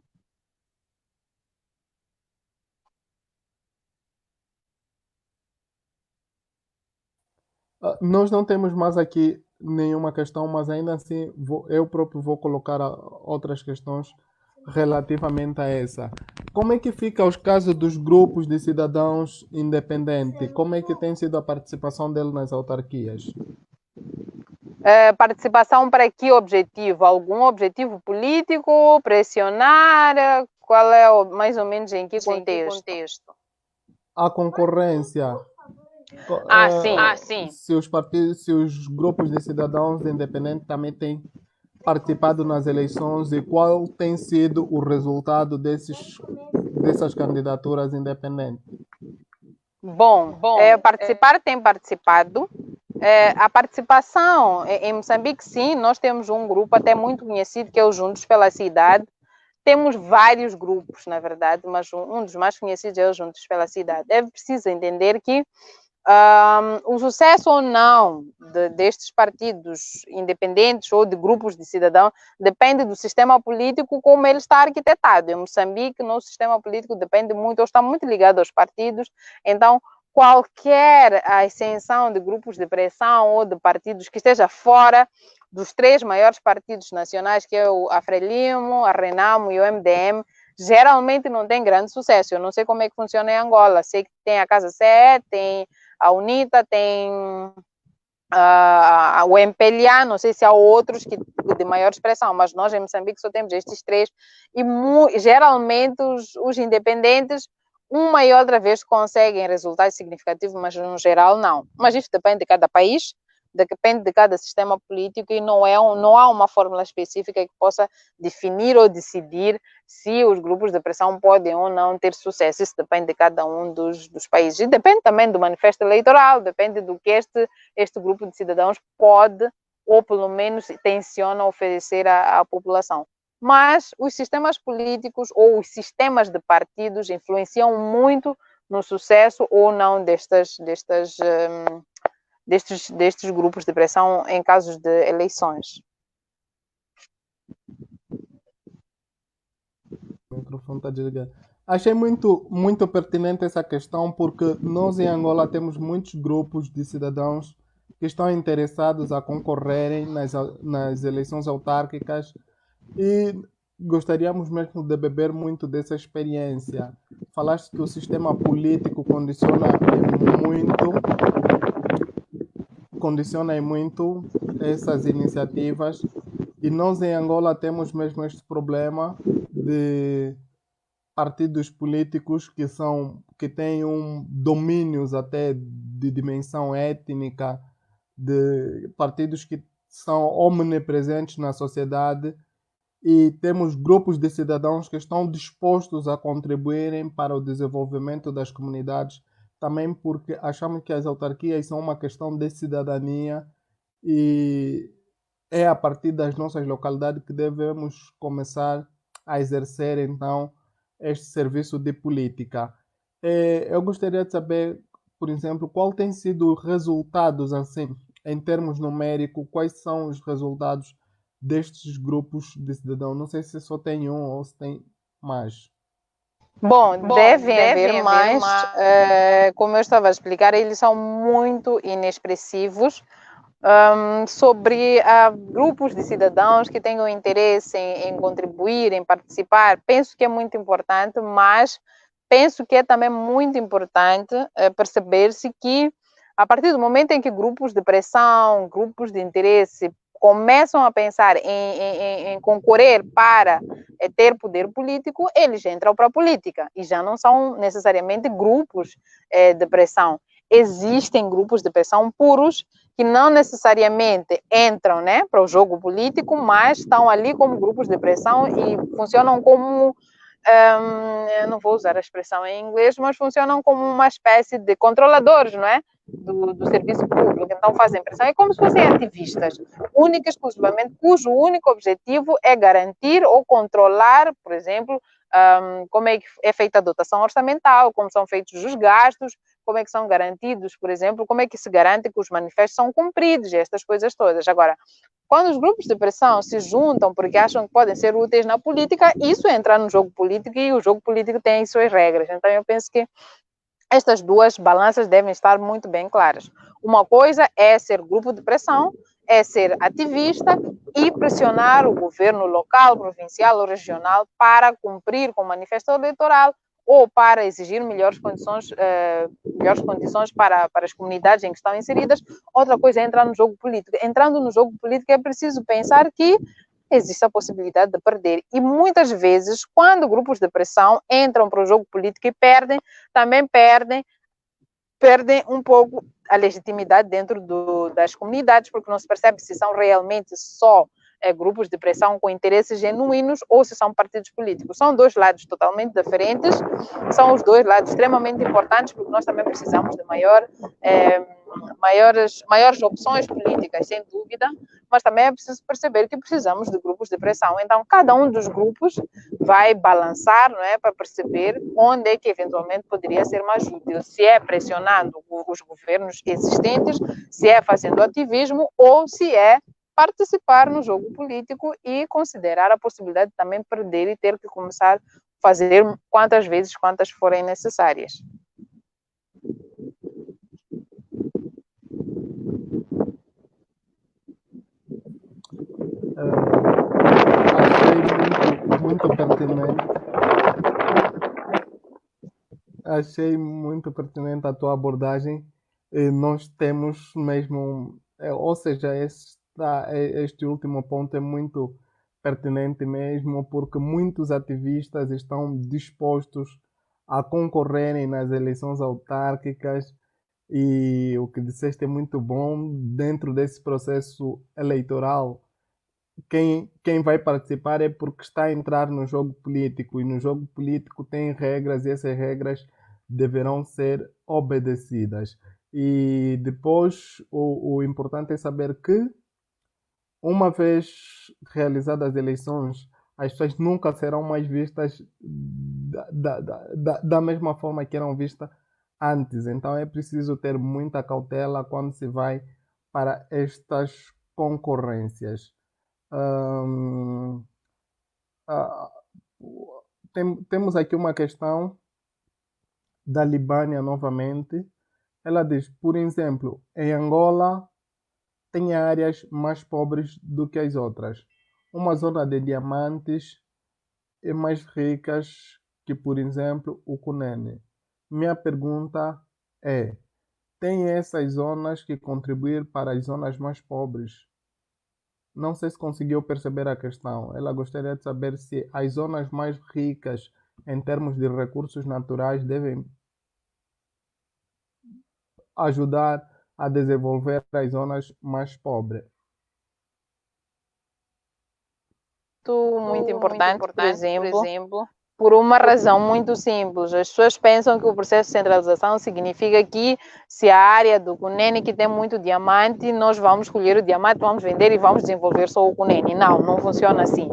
Nós não temos mais aqui nenhuma questão, mas ainda assim eu próprio vou colocar outras questões relativamente a essa. Como é que fica os casos dos grupos de cidadãos independentes? Como é que tem sido a participação deles nas autarquias? Participação para que objetivo? Algum objetivo político? Pressionar? Qual é mais ou menos em que contexto? A concorrência. Sim. Se os partidos, se os grupos de cidadãos independentes também têm participado nas eleições e qual tem sido o resultado dessas candidaturas independentes? Bom, participar tem participado. A participação em Moçambique, sim, nós temos um grupo até muito conhecido que é o Juntos pela Cidade. Temos vários grupos, na verdade, mas um dos mais conhecidos é o Juntos pela Cidade. É preciso entender que o sucesso ou não destes partidos independentes ou de grupos de cidadãos depende do sistema político como ele está arquitetado. Em Moçambique, nosso sistema político depende muito, ou está muito ligado aos partidos, então qualquer ascensão de grupos de pressão ou de partidos que esteja fora dos três maiores partidos nacionais, que é a Frelimo, a Renamo e o MDM, geralmente não tem grande sucesso. Eu não sei como é que funciona em Angola. Sei que tem a Casa CE, tem a UNITA, tem o MPLA, não sei se há outros de maior expressão, mas nós em Moçambique só temos estes três e geralmente os independentes uma e outra vez conseguem resultados significativos, mas no geral não. Mas isso depende de cada país, depende de cada sistema político e não há uma fórmula específica que possa definir ou decidir se os grupos de pressão podem ou não ter sucesso. Isso depende de cada um dos países. E depende também do manifesto eleitoral, depende do que este grupo de cidadãos pode ou pelo menos tenciona oferecer à população. Mas os sistemas políticos ou os sistemas de partidos influenciam muito no sucesso ou não destes grupos de pressão em casos de eleições. O microfone está desligado. Achei muito pertinente essa questão porque nós em Angola temos muitos grupos de cidadãos que estão interessados a concorrerem nas eleições autárquicas e gostaríamos mesmo de beber muito dessa experiência. Falaste que o sistema político condiciona muito essas iniciativas e nós em Angola temos mesmo este problema de partidos políticos que têm domínios até de dimensão étnica, de partidos que são omnipresentes na sociedade e temos grupos de cidadãos que estão dispostos a contribuírem para o desenvolvimento das comunidades, também porque achamos que as autarquias são uma questão de cidadania e é a partir das nossas localidades que devemos começar a exercer, então, este serviço de política. Eu gostaria de saber, por exemplo, qual tem sido os resultados, assim, em termos numéricos, quais são os resultados destes grupos de cidadãos? Não sei se só tem um ou se tem mais. Bom, devem haver mais. Como eu estava a explicar, eles são muito inexpressivos. Sobre grupos de cidadãos que tenham interesse em contribuir, em participar, penso que é muito importante, mas penso que é também muito importante perceber-se que a partir do momento em que grupos de pressão, grupos de interesse começam a pensar em concorrer para ter poder político, eles entram para a política e já não são necessariamente grupos de pressão. existem grupos de pressão puros que não necessariamente entram, né, para o jogo político, mas estão ali como grupos de pressão e funcionam como, eu não vou usar a expressão em inglês, mas funcionam como uma espécie de controladores, não é? Do serviço público. Então fazem pressão, é como se fossem ativistas, única e exclusivamente, cujo único objetivo é garantir ou controlar, por exemplo, como é que é feita a dotação orçamental, como são feitos os gastos, como é que são garantidos, por exemplo, como é que se garante que os manifestos são cumpridos, estas coisas todas. Agora, quando os grupos de pressão se juntam porque acham que podem ser úteis na política, isso é entrar no jogo político e o jogo político tem as suas regras. Então, eu penso que estas duas balanças devem estar muito bem claras. Uma coisa é ser grupo de pressão, é ser ativista e pressionar o governo local, provincial ou regional para cumprir com o manifesto eleitoral ou para exigir melhores condições para as comunidades em que estão inseridas. Outra coisa é entrar no jogo político. Entrando no jogo político é preciso pensar que existe a possibilidade de perder. E muitas vezes, quando grupos de pressão entram para o jogo político e perdem, também perdem um pouco a legitimidade dentro das comunidades, porque não se percebe se são realmente só grupos de pressão com interesses genuínos ou se são partidos políticos. São dois lados totalmente diferentes, são os dois lados extremamente importantes, porque nós também precisamos de maiores opções políticas, sem dúvida, mas também é preciso perceber que precisamos de grupos de pressão. Então, cada um dos grupos vai balançar, não é, para perceber onde é que eventualmente poderia ser mais útil. Se é pressionando os governos existentes, se é fazendo ativismo ou se é participar no jogo político e considerar a possibilidade de também perder e ter que começar a fazer quantas vezes, quantas forem necessárias. Achei muito pertinente a tua abordagem. Nós temos mesmo, ou seja, este último ponto é muito pertinente mesmo, porque muitos ativistas estão dispostos a concorrerem nas eleições autárquicas e o que disseste é muito bom. Dentro desse processo eleitoral, quem vai participar é porque está a entrar no jogo político e no jogo político tem regras e essas regras deverão ser obedecidas. E depois o importante é saber que, uma vez realizadas as eleições, as pessoas nunca serão mais vistas da mesma forma que eram vistas antes. Então é preciso ter muita cautela quando se vai para estas concorrências. Hum, ah, temos aqui uma questão da Libânia novamente. Ela diz, por exemplo, em Angola tem áreas mais pobres do que as outras. Uma zona de diamantes é mais ricas que, por exemplo, o Cunene. Minha pergunta é, tem essas zonas que contribuir para as zonas mais pobres? Não sei se conseguiu perceber a questão. Ela gostaria de saber se as zonas mais ricas em termos de recursos naturais devem ajudar a desenvolver as zonas mais pobres. Muito importante, por exemplo, por uma razão muito simples. As pessoas pensam que o processo de centralização significa que se a área do Cunene que tem muito diamante, nós vamos colher o diamante, vamos vender e vamos desenvolver só o Cunene. Não funciona assim.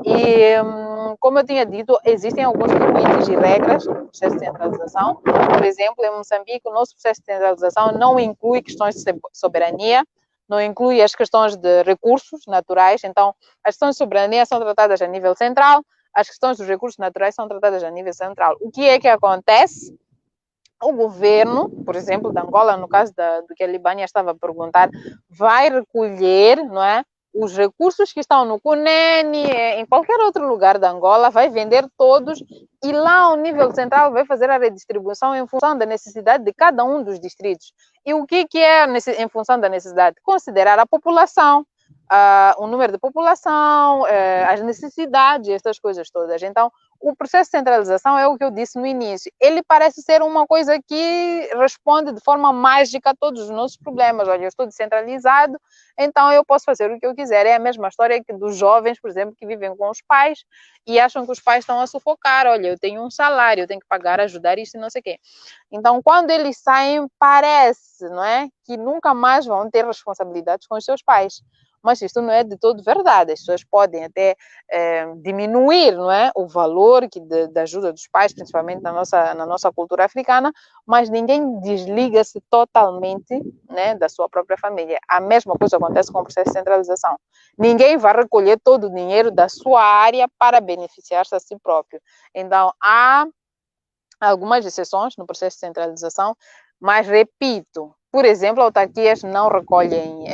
E, como eu tinha dito, existem alguns limites e regras no processo de centralização. Por exemplo, em Moçambique, o nosso processo de centralização não inclui questões de soberania, não inclui as questões de recursos naturais. Então, as questões de soberania são tratadas a nível central, as questões dos recursos naturais são tratadas a nível central. O que é que acontece? O governo, por exemplo, de Angola, no caso do que a Libânia estava a perguntar, vai recolher, não é, os recursos que estão no Cunene, em qualquer outro lugar da Angola, vai vender todos e lá ao nível central vai fazer a redistribuição em função da necessidade de cada um dos distritos. E o que é em função da necessidade? Considerar a população, o número de população, as necessidades, essas coisas todas. Então, o processo de centralização é o que eu disse no início. Ele parece ser uma coisa que responde de forma mágica a todos os nossos problemas. Olha, eu estou descentralizado, então eu posso fazer o que eu quiser. É a mesma história que dos jovens, por exemplo, que vivem com os pais e acham que os pais estão a sufocar. Olha, eu tenho um salário, eu tenho que pagar, ajudar isto e não sei o quê. Então, quando eles saem, parece, não é, que nunca mais vão ter responsabilidades com os seus pais. Mas isso não é de todo verdade. As pessoas podem até diminuir, não é, o valor da ajuda dos pais, principalmente na nossa cultura africana, mas ninguém desliga-se totalmente, né, da sua própria família. A mesma coisa acontece com o processo de centralização. Ninguém vai recolher todo o dinheiro da sua área para beneficiar-se a si próprio. Então, há algumas exceções no processo de centralização, mas repito, por exemplo, autarquias não recolhem,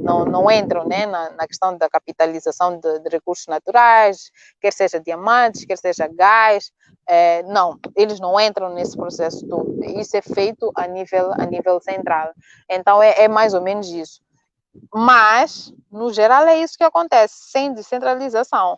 não entram, né, na questão da capitalização de recursos naturais, quer seja diamantes, quer seja gás, não, eles não entram nesse processo todo. Isso é feito a nível central. Então é mais ou menos isso. Mas, no geral, é isso que acontece, sem descentralização.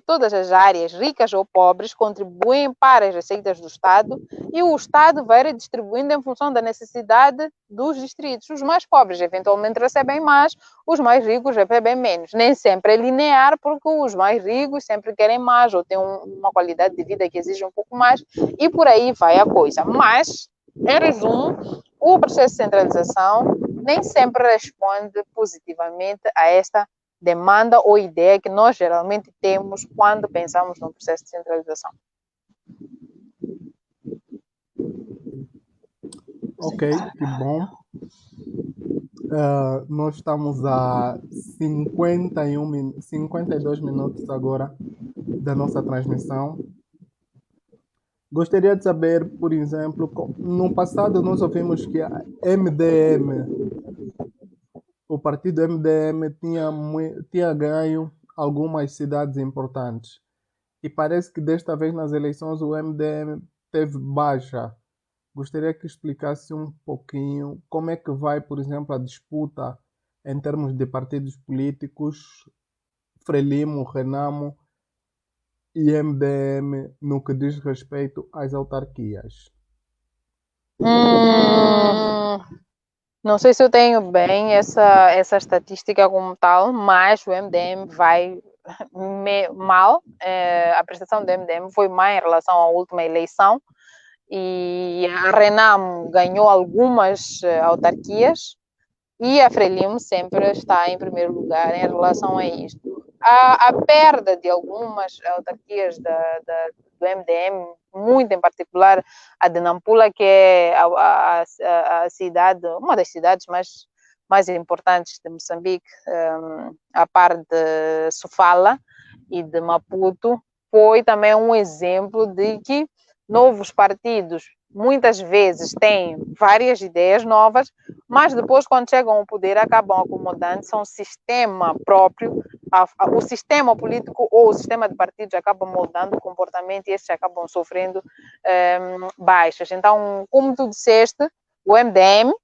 Todas as áreas, ricas ou pobres, contribuem para as receitas do Estado e o Estado vai redistribuindo em função da necessidade dos distritos. Os mais pobres, eventualmente, recebem mais, os mais ricos recebem menos. Nem sempre é linear, porque os mais ricos sempre querem mais ou têm uma qualidade de vida que exige um pouco mais e por aí vai a coisa. Mas, em resumo, o processo de centralização nem sempre responde positivamente a esta demanda ou ideia que nós geralmente temos quando pensamos no processo de centralização. Ok, que bom. Nós estamos a 52 minutos agora da nossa transmissão. Gostaria de saber, por exemplo, no passado nós ouvimos que a MDM, o partido MDM tinha ganho algumas cidades importantes. E parece que desta vez nas eleições o MDM teve baixa. Gostaria que explicasse um pouquinho como é que vai, por exemplo, a disputa em termos de partidos políticos, Frelimo, Renamo e MDM no que diz respeito às autarquias. Não sei se eu tenho bem essa estatística como tal, mas o MDM vai mal. A prestação do MDM foi má em relação à última eleição e a Renamo ganhou algumas autarquias e a Frelimo sempre está em primeiro lugar em relação a isto. A perda de algumas autarquias do MDM, muito em particular a de Nampula, que é a cidade, uma das cidades mais importantes de Moçambique, a par de Sofala e de Maputo, foi também um exemplo de que novos partidos muitas vezes têm várias ideias novas, mas depois, quando chegam ao poder, acabam acomodando-se a um sistema próprio, o sistema político ou o sistema de partidos acaba moldando o comportamento e estes acabam sofrendo baixas. Então, como tu disseste, o MDM,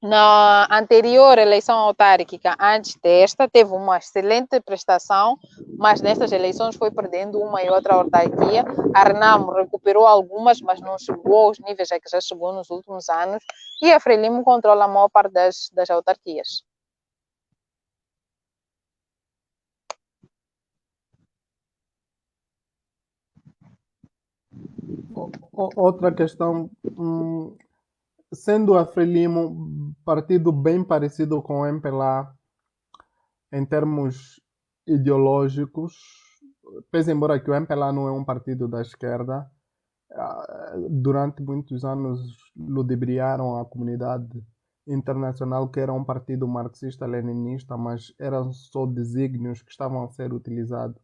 na anterior eleição autárquica, antes desta, teve uma excelente prestação, mas nestas eleições foi perdendo uma e outra autarquia. A Renamo recuperou algumas, mas não chegou aos níveis a que já chegou nos últimos anos. E a Frelimo controla a maior parte das autarquias. Outra questão, sendo a Frelimo partido bem parecido com o MPLA em termos ideológicos, pese embora que o MPLA não é um partido da esquerda, durante muitos anos ludibriaram a comunidade internacional que era um partido marxista-leninista, mas eram só desígnios que estavam a ser utilizados.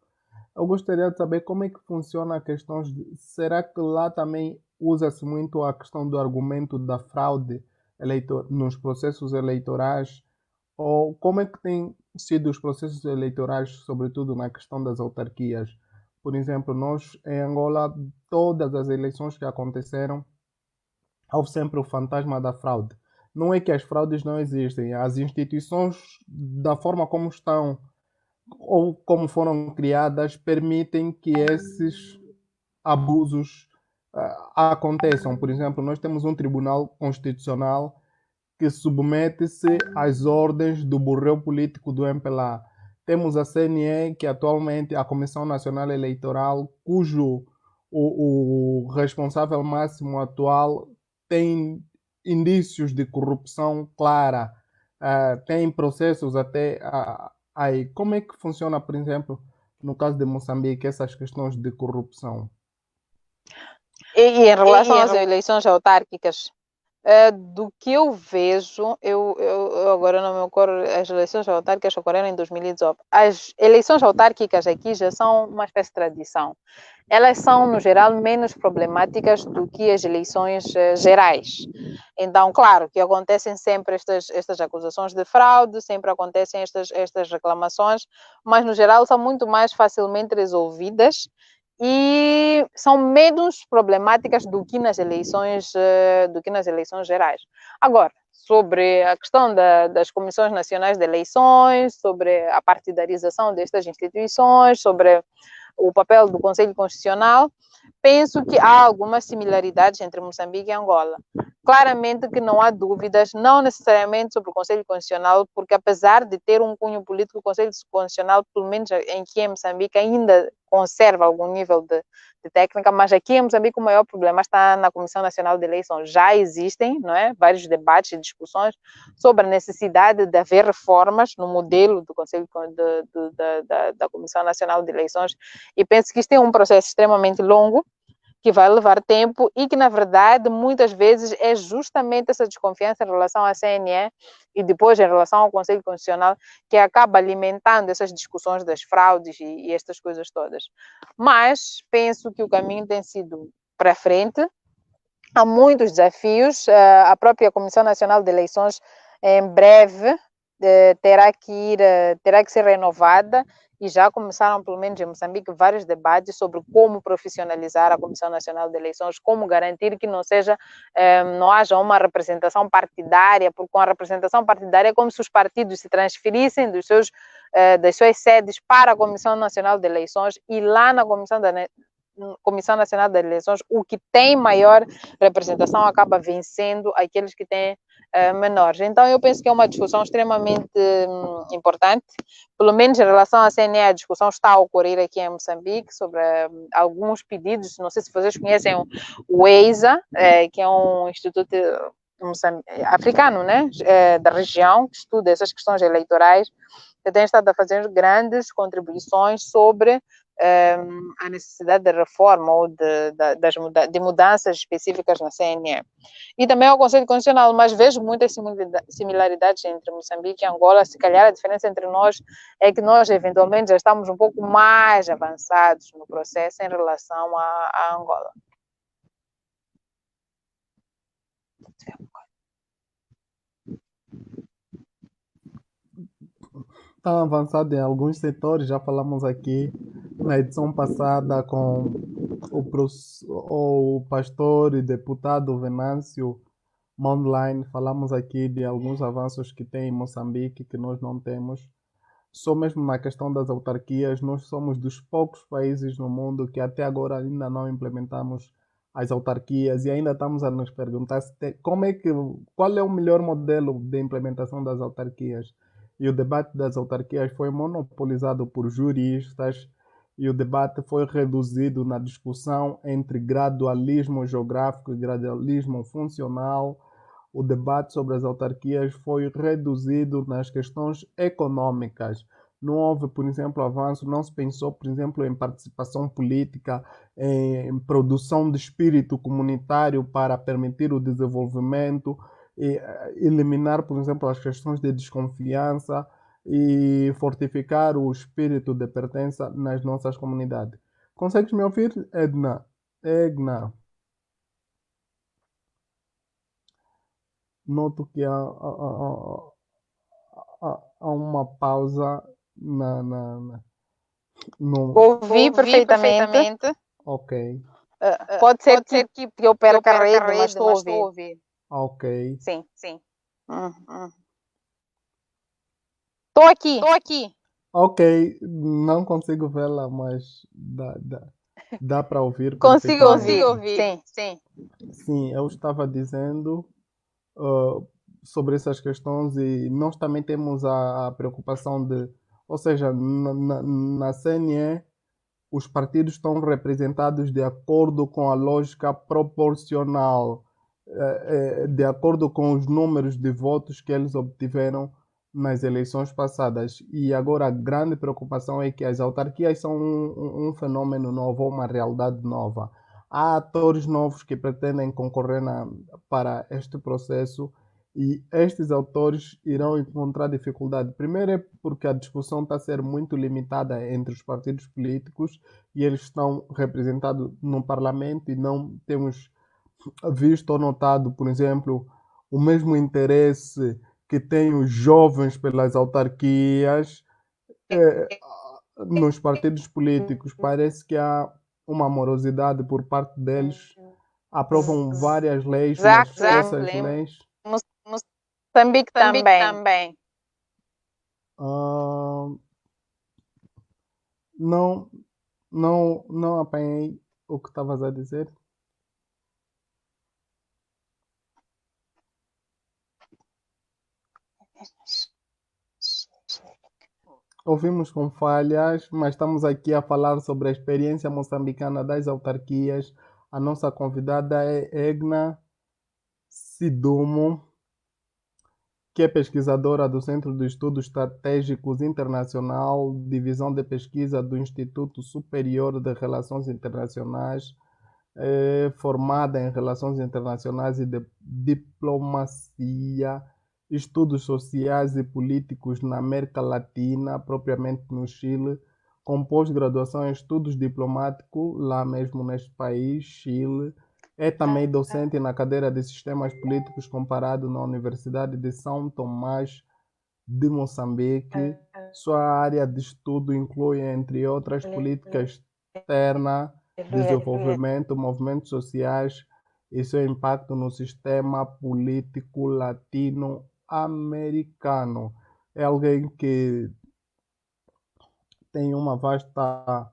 Eu gostaria de saber como é que funciona a questão será que lá também usa-se muito a questão do argumento da fraude nos processos eleitorais? Ou como é que têm sido os processos eleitorais, sobretudo na questão das autarquias? Por exemplo, nós em Angola, todas as eleições que aconteceram, houve sempre o fantasma da fraude. Não é que as fraudes não existem, as instituições, da forma como estão ou como foram criadas, permitem que esses abusos aconteçam. Por exemplo, nós temos um Tribunal Constitucional que submete-se às ordens do burrão político do MPLA. Temos a CNE, que atualmente é a Comissão Nacional Eleitoral, cujo o responsável máximo atual tem indícios de corrupção clara, tem processos até aí. Como é que funciona, por exemplo, no caso de Moçambique, essas questões de corrupção? E em relação E às eleições autárquicas, do que eu vejo, eu agora não me ocorro, as eleições autárquicas ocorreram em 2019. As eleições autárquicas aqui já são uma espécie de tradição. Elas são, no geral, menos problemáticas do que as eleições gerais. Então, claro que acontecem sempre estas acusações de fraude, sempre acontecem estas reclamações, mas, no geral, são muito mais facilmente resolvidas e são menos problemáticas do que nas eleições gerais. Agora, sobre a questão das comissões nacionais de eleições, sobre a partidarização destas instituições, sobre o papel do Conselho Constitucional, penso que há algumas similaridades entre Moçambique e Angola. Claramente que não há dúvidas, não necessariamente sobre o Conselho Constitucional, porque apesar de ter um cunho político, o Conselho Constitucional, pelo menos aqui em Moçambique, ainda conserva algum nível de técnica, mas aqui em Moçambique o maior problema está na Comissão Nacional de Eleições. Já existem, não é, vários debates e discussões sobre a necessidade de haver reformas no modelo do Conselho da Comissão Nacional de Eleições, e penso que isto é um processo extremamente longo, que vai levar tempo e que, na verdade, muitas vezes é justamente essa desconfiança em relação à CNE e depois em relação ao Conselho Constitucional que acaba alimentando essas discussões das fraudes e estas coisas todas. Mas penso que o caminho tem sido para frente. Há muitos desafios. A própria Comissão Nacional de Eleições, em breve, terá que ser renovada e já começaram, pelo menos em Moçambique, vários debates sobre como profissionalizar a Comissão Nacional de Eleições, como garantir que não haja uma representação partidária, porque com a representação partidária é como se os partidos se transferissem das suas sedes para a Comissão Nacional de Eleições e lá na Comissão Nacional de Eleições, o que tem maior representação acaba vencendo aqueles que têm menores. Então, eu penso que é uma discussão extremamente importante, pelo menos em relação à CNE, a discussão está a ocorrer aqui em Moçambique sobre alguns pedidos, não sei se vocês conhecem o EISA, que é um instituto africano, né, da região, que estuda essas questões eleitorais, que tem estado a fazer grandes contribuições sobre a necessidade de reforma ou de mudanças específicas na CNE. E também ao Conselho Constitucional, mas vejo muitas similaridades entre Moçambique e Angola. Se calhar a diferença entre nós é que nós, eventualmente, já estamos um pouco mais avançados no processo em relação à Angola. Está avançado em alguns setores, já falamos aqui na edição passada com o pastor e deputado Venâncio Mondlane, falamos aqui de alguns avanços que tem em Moçambique que nós não temos. Só mesmo na questão das autarquias, nós somos dos poucos países no mundo que até agora ainda não implementamos as autarquias e ainda estamos a nos perguntar qual é o melhor modelo de implementação das autarquias. E o debate das autarquias foi monopolizado por juristas e o debate foi reduzido na discussão entre gradualismo geográfico e gradualismo funcional. O debate sobre as autarquias foi reduzido nas questões econômicas. Não houve, por exemplo, avanço, não se pensou, por exemplo, em participação política, em produção de espírito comunitário para permitir o desenvolvimento, e eliminar, por exemplo, as questões de desconfiança e fortificar o espírito de pertença nas nossas comunidades. Consegues me ouvir, Edna? Edna. Noto que há uma pausa no. Ouvi perfeitamente. Ok, Pode ser que eu perca a rede, mas estou a ouvir. ok. Sim, sim. Tô aqui. Ok, não consigo vê-la, mas dá para ouvir Consigo perfeitamente. ouvir. Sim. Sim, eu estava dizendo ah, sobre essas questões e nós também temos a preocupação de, ou seja, na CNE os partidos estão representados de acordo com a lógica proporcional, de acordo com os números de votos que eles obtiveram nas eleições passadas. E agora a grande preocupação é que as autarquias são um fenômeno novo, uma realidade nova. Há atores novos que pretendem concorrer para este processo e estes autores irão encontrar dificuldade. Primeiro é porque a discussão está a ser muito limitada entre os partidos políticos e eles estão representados no parlamento e não temos visto ou notado, por exemplo, o mesmo interesse que têm os jovens pelas autarquias nos partidos políticos. Parece que há uma morosidade por parte deles. Aprovam várias leis, mas Exato. essas leis Moçambique também. ah, não, não apanhei o que estavas a dizer. Ouvimos com falhas, mas estamos aqui a falar sobre a experiência moçambicana das autarquias. A nossa convidada é Egna Sidumo, que é pesquisadora do Centro de Estudos Estratégicos Internacional, Divisão de Pesquisa do Instituto Superior de Relações Internacionais, formada em Relações Internacionais e Diplomacia, Estudos Sociais e Políticos na América Latina, propriamente no Chile, com pós-graduação em Estudos Diplomáticos, lá mesmo neste país, Chile. É também docente na cadeira de Sistemas Políticos Comparado na Universidade de São Tomás de Moçambique. Sua área de estudo inclui, entre outras, política externa, desenvolvimento, movimentos sociais e seu impacto no sistema político latino-americano. É alguém que tem uma vasta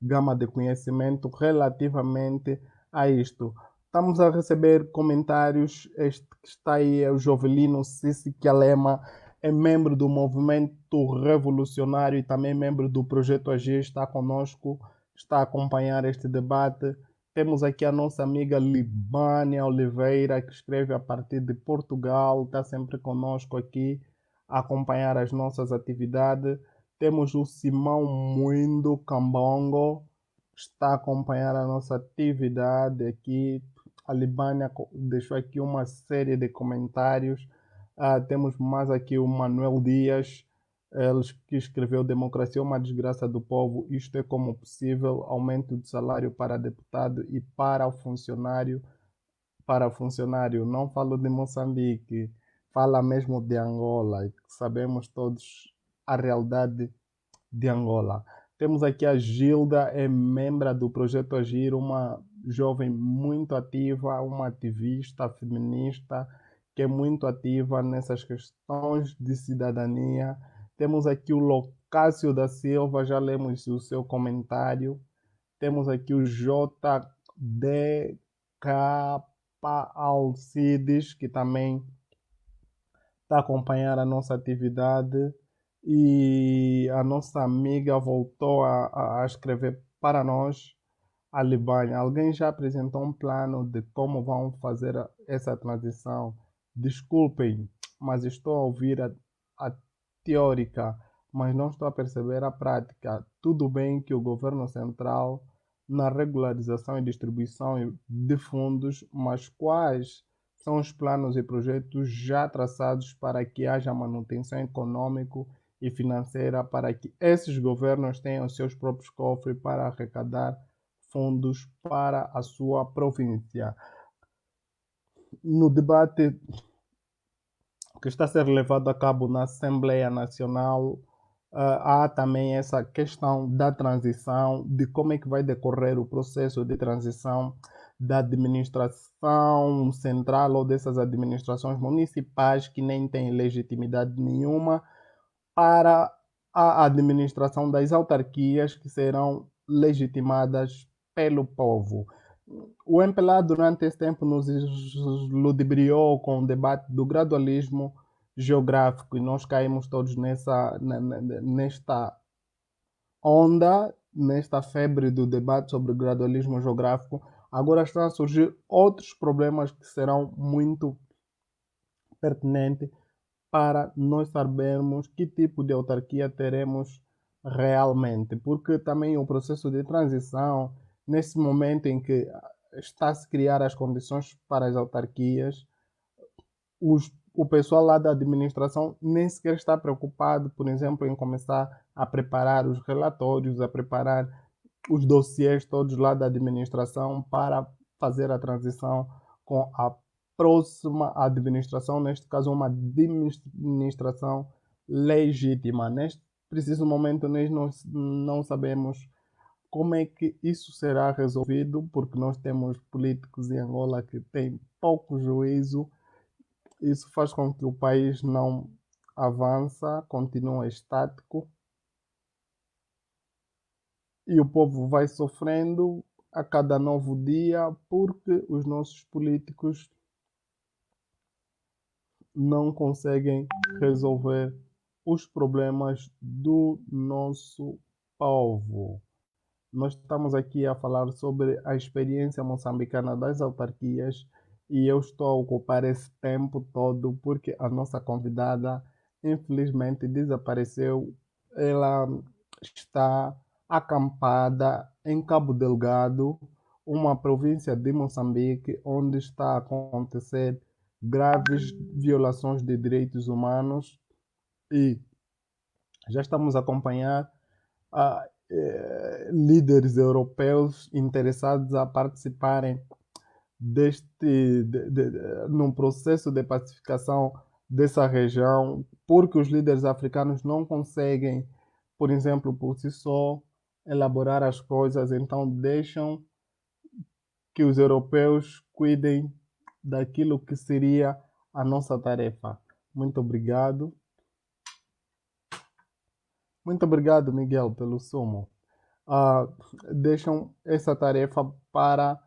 gama de conhecimento relativamente a isto. Estamos a receber comentários. Este que está aí é o Jovelino Sissi Kialema, é membro do Movimento Revolucionário e também membro do Projeto Agir, está conosco, está a acompanhar este debate. Temos aqui a nossa amiga Libânia Oliveira, que escreve a partir de Portugal, está sempre conosco aqui a acompanhar as nossas atividades. Temos o Simão Muindo Cambongo, está a acompanhar a nossa atividade aqui. A Libânia deixou aqui uma série de comentários. Temos mais aqui o Manuel Dias, ele que escreveu Democracia é uma desgraça do povo, isto é como possível, aumento de salário para deputado e para funcionário. Não falo de Moçambique, fala mesmo de Angola. Sabemos todos a realidade de Angola. Temos aqui a Gilda, é membro do Projeto Agir, uma jovem muito ativa, uma ativista feminista que é muito ativa nessas questões de cidadania. Temos aqui o Locácio da Silva, já lemos o seu comentário. Temos aqui o JDK Alcides, que também está a acompanhar a nossa atividade. E a nossa amiga voltou a escrever para nós, a Libânia. Alguém já apresentou um plano de como vão fazer essa transição? Desculpem, mas estou a ouvir a teórica, mas não estou a perceber a prática. Tudo bem que o governo central na regularização e distribuição de fundos, mas quais são os planos e projetos já traçados para que haja manutenção econômica e financeira para que esses governos tenham seus próprios cofres para arrecadar fundos para a sua província? No debate que está a ser levado a cabo na Assembleia Nacional, há também essa questão da transição, de como é que vai decorrer o processo de transição. da administração central ou dessas administrações municipais que nem têm legitimidade nenhuma para a administração das autarquias que serão legitimadas pelo povo. O MPLA, durante esse tempo, nos ludibriou com o debate do gradualismo geográfico e nós caímos todos nesta onda, nesta febre do debate sobre o gradualismo geográfico. Agora estão a surgir outros problemas que serão muito pertinentes para nós sabermos que tipo de autarquia teremos realmente, porque também o processo de transição, nesse momento em que está-se a criar as condições para as autarquias, o pessoal lá da administração nem sequer está preocupado, por exemplo, em começar a preparar os relatórios, a preparar os dossiês todos lá da administração para fazer a transição com a próxima administração, neste caso uma administração legítima. Neste preciso momento nós não sabemos como é que isso será resolvido, porque nós temos políticos em Angola que têm pouco juízo. Isso faz com que o país não avança, continua estático e o povo vai sofrendo a cada novo dia porque os nossos políticos não conseguem resolver os problemas do nosso povo. Nós estamos aqui a falar sobre a experiência moçambicana das autarquias e eu estou a ocupar esse tempo todo porque a nossa convidada infelizmente desapareceu. Ela está acampada em Cabo Delgado, uma província de Moçambique, onde está a acontecer graves violações de direitos humanos e já estamos a acompanhar líderes europeus interessados a participarem num processo de pacificação dessa região, porque os líderes africanos não conseguem, por exemplo, por si só, elaborar as coisas, então deixam que os europeus cuidem daquilo que seria a nossa tarefa. Muito obrigado. Muito obrigado, Miguel, pelo sumo. Uh, Deixam essa tarefa para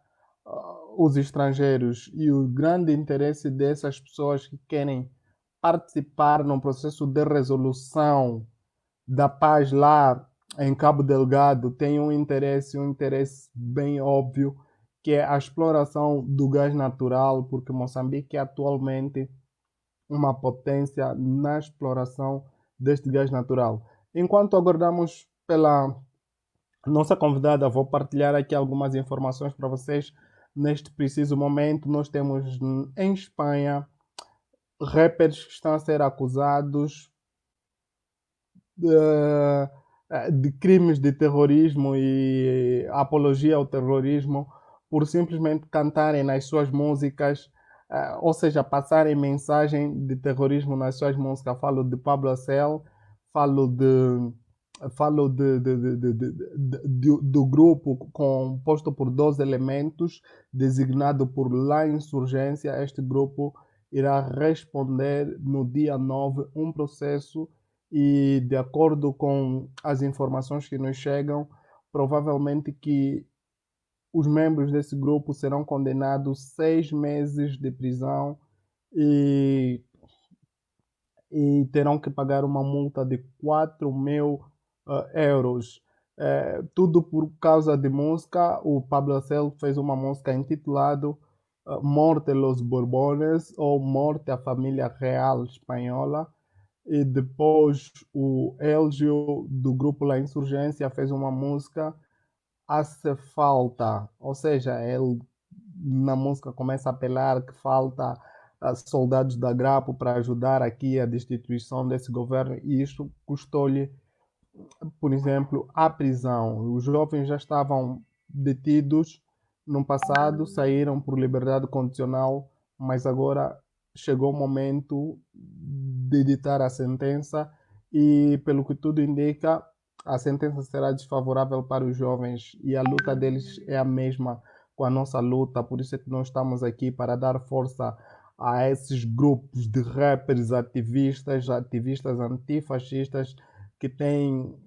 os estrangeiros e o grande interesse dessas pessoas que querem participar no processo de resolução da paz lá em Cabo Delgado tem um interesse bem óbvio, que é a exploração do gás natural, porque Moçambique é atualmente uma potência na exploração deste gás natural. Enquanto aguardamos pela nossa convidada, vou partilhar aqui algumas informações para vocês. Neste preciso momento, nós temos em Espanha rappers que estão a ser acusados de crimes de terrorismo e apologia ao terrorismo por simplesmente cantarem nas suas músicas, ou seja, passarem mensagem de terrorismo nas suas músicas. Falo de Pablo Acel, falo de do grupo composto por 12 elementos, designado por La Insurgência. Este grupo irá responder no dia 9 um processo e, de acordo com as informações que nos chegam, provavelmente que os membros desse grupo serão condenados 6 meses de prisão e, e terão que pagar uma multa de 4.000 euros. Tudo por causa de música. O Pablo Acel fez uma música intitulada Morte los Borbones ou Morte à Família Real Espanhola. E depois o Elgio, do grupo La Insurgência, fez uma música Hace Falta, ou seja, ele na música começa a apelar que falta soldados da Grapo para ajudar aqui a destituição desse governo e isso custou-lhe, por exemplo, a prisão. Os jovens já estavam detidos no passado, saíram por liberdade condicional, mas agora chegou o momento de ditar a sentença e, pelo que tudo indica, a sentença será desfavorável para os jovens e a luta deles é a mesma com a nossa luta, por isso é que nós estamos aqui para dar força a esses grupos de rappers ativistas, ativistas antifascistas que têm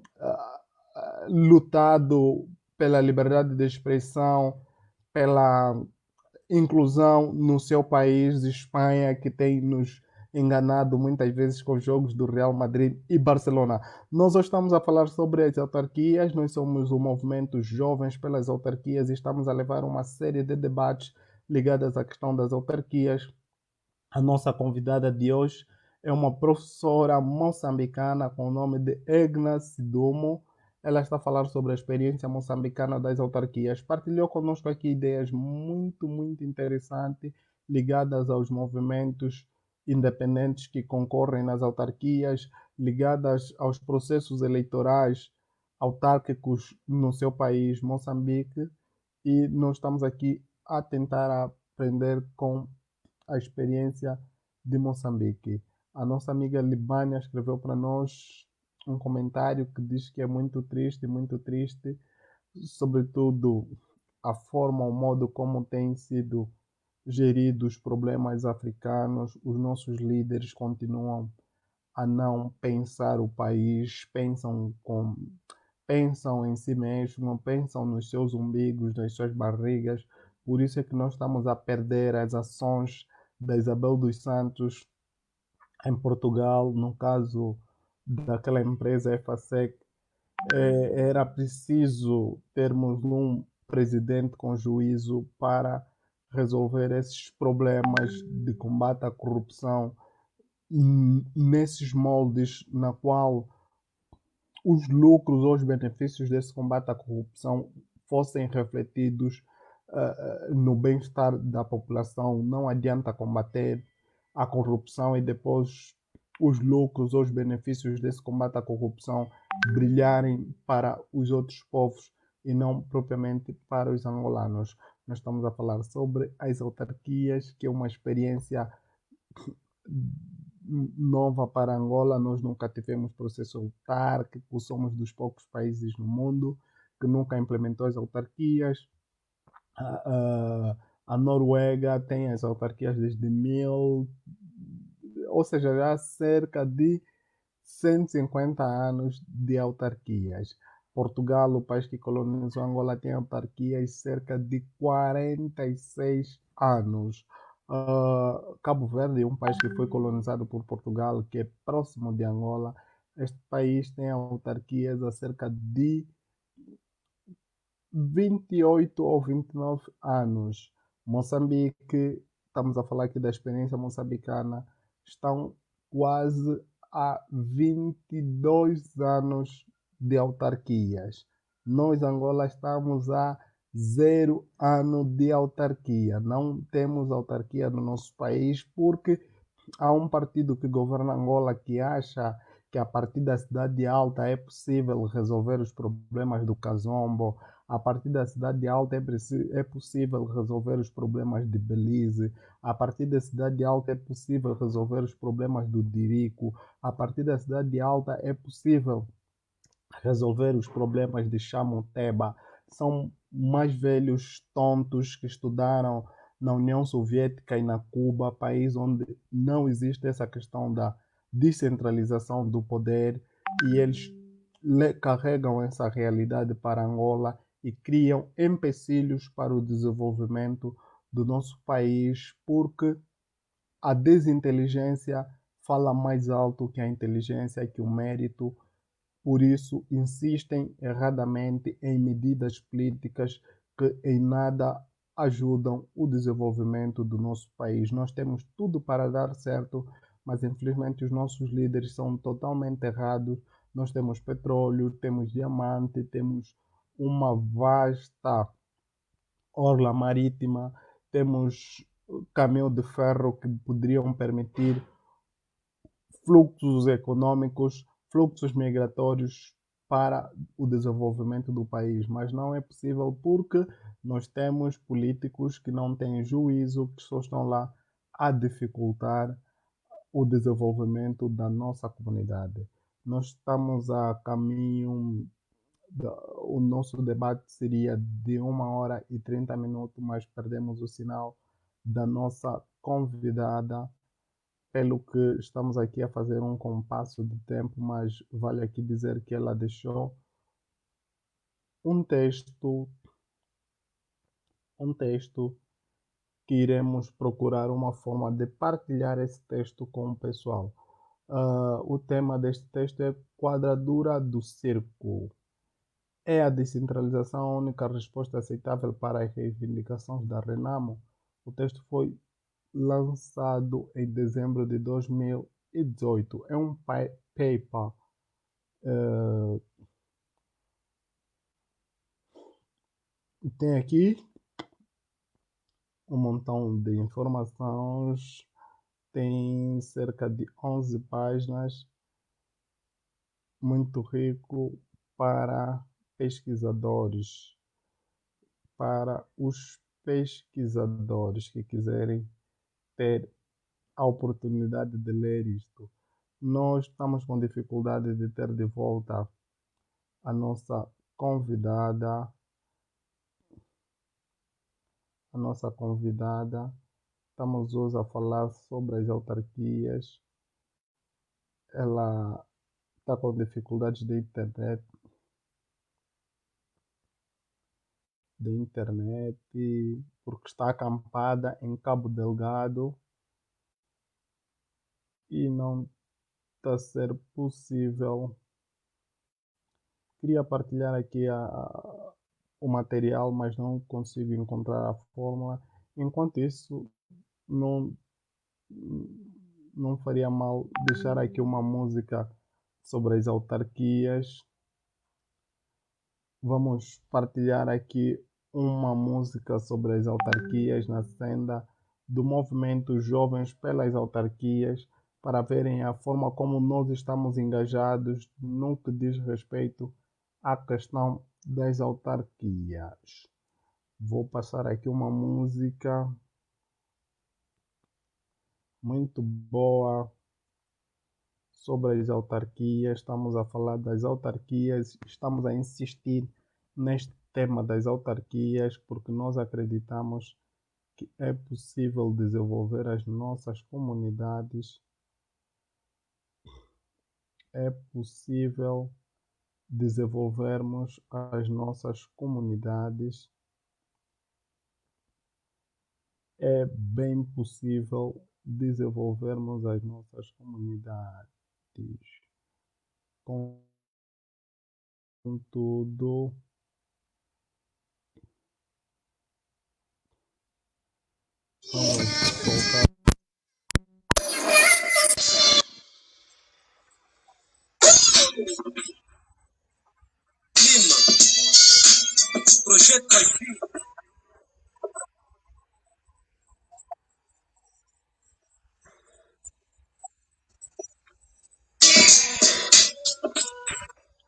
lutado pela liberdade de expressão, pela inclusão no seu país, Espanha, que tem nos enganado muitas vezes com jogos do Real Madrid e Barcelona. Nós hoje estamos a falar sobre as autarquias, nós somos o movimento Jovens pelas Autarquias e estamos a levar uma série de debates ligados à questão das autarquias. A nossa convidada de hoje é uma professora moçambicana com o nome de Egna Sidumo. Ela está a falar sobre a experiência moçambicana das autarquias. Partilhou conosco aqui ideias muito interessantes ligadas aos movimentos independentes que concorrem nas autarquias, ligadas aos processos eleitorais autárquicos no seu país, Moçambique, e nós estamos aqui a tentar aprender com a experiência de Moçambique. A nossa amiga Libânia escreveu para nós um comentário que diz que é muito triste, sobretudo a forma, o modo como têm sido geridos os problemas africanos. Os nossos líderes continuam a não pensar o país, pensam em si mesmo, pensam nos seus umbigos, nas suas barrigas. Por isso é que nós estamos a perder as ações da Isabel dos Santos em Portugal, no caso daquela empresa EFASEC. Era preciso termos um presidente com juízo para resolver esses problemas de combate à corrupção nesses moldes na qual os lucros ou os benefícios desse combate à corrupção fossem refletidos no bem-estar da população. Não adianta combater a corrupção e depois os lucros ou os benefícios desse combate à corrupção brilharem para os outros povos e não propriamente para os angolanos. Nós estamos a falar sobre as autarquias, que é uma experiência nova para Angola. Nós nunca tivemos processo autárquico, somos dos poucos países no mundo que nunca implementou as autarquias. A Noruega tem as autarquias desde ou seja, já há cerca de 150 anos de autarquias. Portugal, o país que colonizou Angola, tem autarquias cerca de 46 anos. Cabo Verde é um país que foi colonizado por Portugal, que é próximo de Angola. Este país tem autarquias há cerca de 28 ou 29 anos. Moçambique, estamos a falar aqui da experiência moçambicana, estão quase há 22 anos de autarquias. Nós, Angola, estamos há 0 ano de autarquia. Não temos autarquia no nosso país porque há um partido que governa Angola que acha que a partir da cidade alta é possível resolver os problemas do Cazombo, a partir da cidade alta é possível resolver os problemas de Belize, a partir da cidade alta é possível resolver os problemas do Dirico, a partir da cidade alta é possível resolver os problemas de Chamuteba. São mais velhos tontos que estudaram na União Soviética e na Cuba, país onde não existe essa questão da descentralização do poder, e eles carregam essa realidade para Angola e criam empecilhos para o desenvolvimento do nosso país, porque a desinteligência fala mais alto que a inteligência, que o mérito. Por isso, insistem erradamente em medidas políticas que em nada ajudam o desenvolvimento do nosso país. Nós temos tudo para dar certo, mas infelizmente os nossos líderes são totalmente errados. Nós temos petróleo, temos diamante, temos uma vasta orla marítima, temos caminho de ferro que poderiam permitir fluxos econômicos, fluxos migratórios para o desenvolvimento do país, mas não é possível porque nós temos políticos que não têm juízo, que só estão lá a dificultar o desenvolvimento da nossa comunidade. Nós estamos a caminho o nosso debate seria de 1 hora e 30 minutos, mas perdemos o sinal da nossa convidada, pelo que estamos aqui a fazer um compasso de tempo, mas vale aqui dizer que ela deixou um texto, um texto que iremos procurar uma forma de partilhar esse texto com o pessoal. O tema deste texto é Quadradura do Círculo. É a descentralização a única resposta aceitável para as reivindicações da Renamo? O texto foi lançado em dezembro de 2018. É um paper. eh, Tem aqui um montão de informações, tem cerca de 11 páginas, muito rico para pesquisadores, para os pesquisadores que quiserem ter a oportunidade de ler isto. Nós estamos com dificuldade de ter de volta a nossa convidada, a nossa convidada. Estamos hoje a falar sobre as autarquias. Ela está com dificuldades de internet, porque está acampada em Cabo Delgado e não está a ser possível. Queria partilhar aqui o material, mas não consigo encontrar a fórmula. Enquanto isso, não, não faria mal deixar aqui uma música sobre as autarquias. Vamos partilhar aqui uma música sobre as autarquias na senda do movimento Jovens pelas Autarquias, para verem a forma como nós estamos engajados no que diz respeito à questão das autarquias. Vou passar aqui uma música muito boa sobre as autarquias. Estamos a falar das autarquias, estamos a insistir neste tema das autarquias porque nós acreditamos que é possível desenvolver as nossas comunidades, é possível desenvolvermos as nossas comunidades, é bem possível desenvolvermos as nossas comunidades. Contudo, vamos voltar. Projeto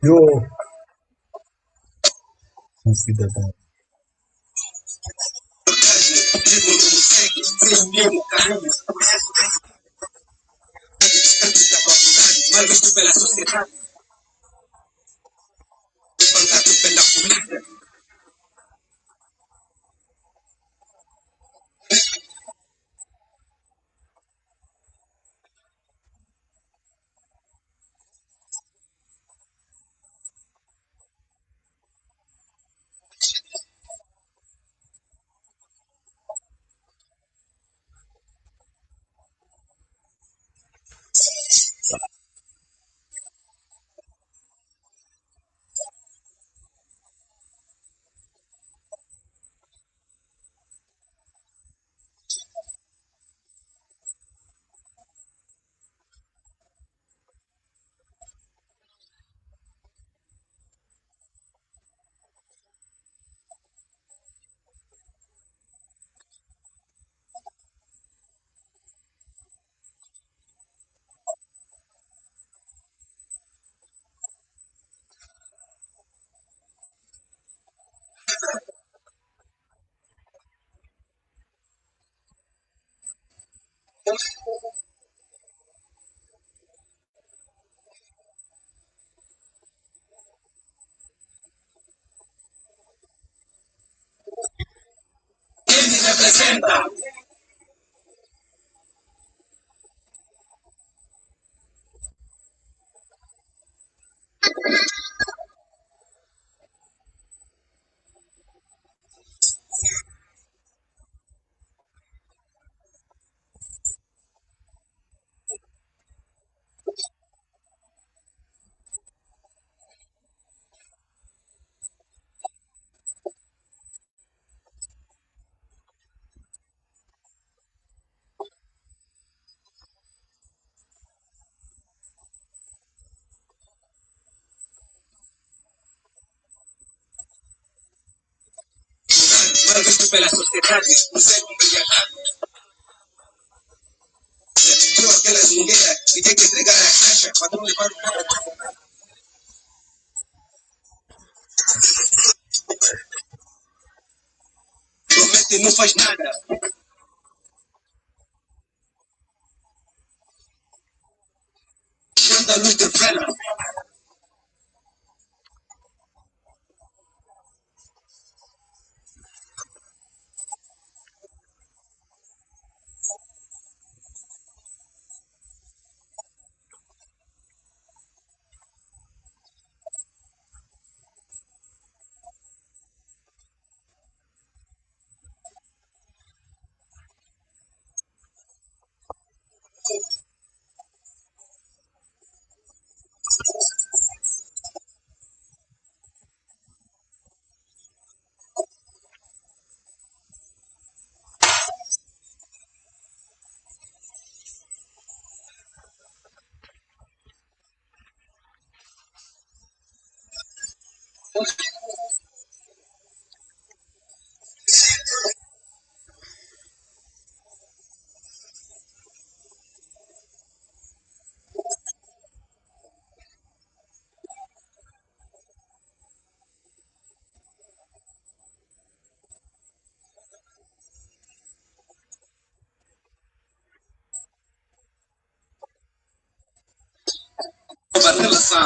Eu, um cidadão. mal visto pela sociedade, espantado pela polícia. Mal visto pela sociedade, não sei como viajar. Tirou aquela zungueira e tem que entregar a caixa para não levar o carro. Promete e não faz nada. Chama a luz de vela. Uma relação.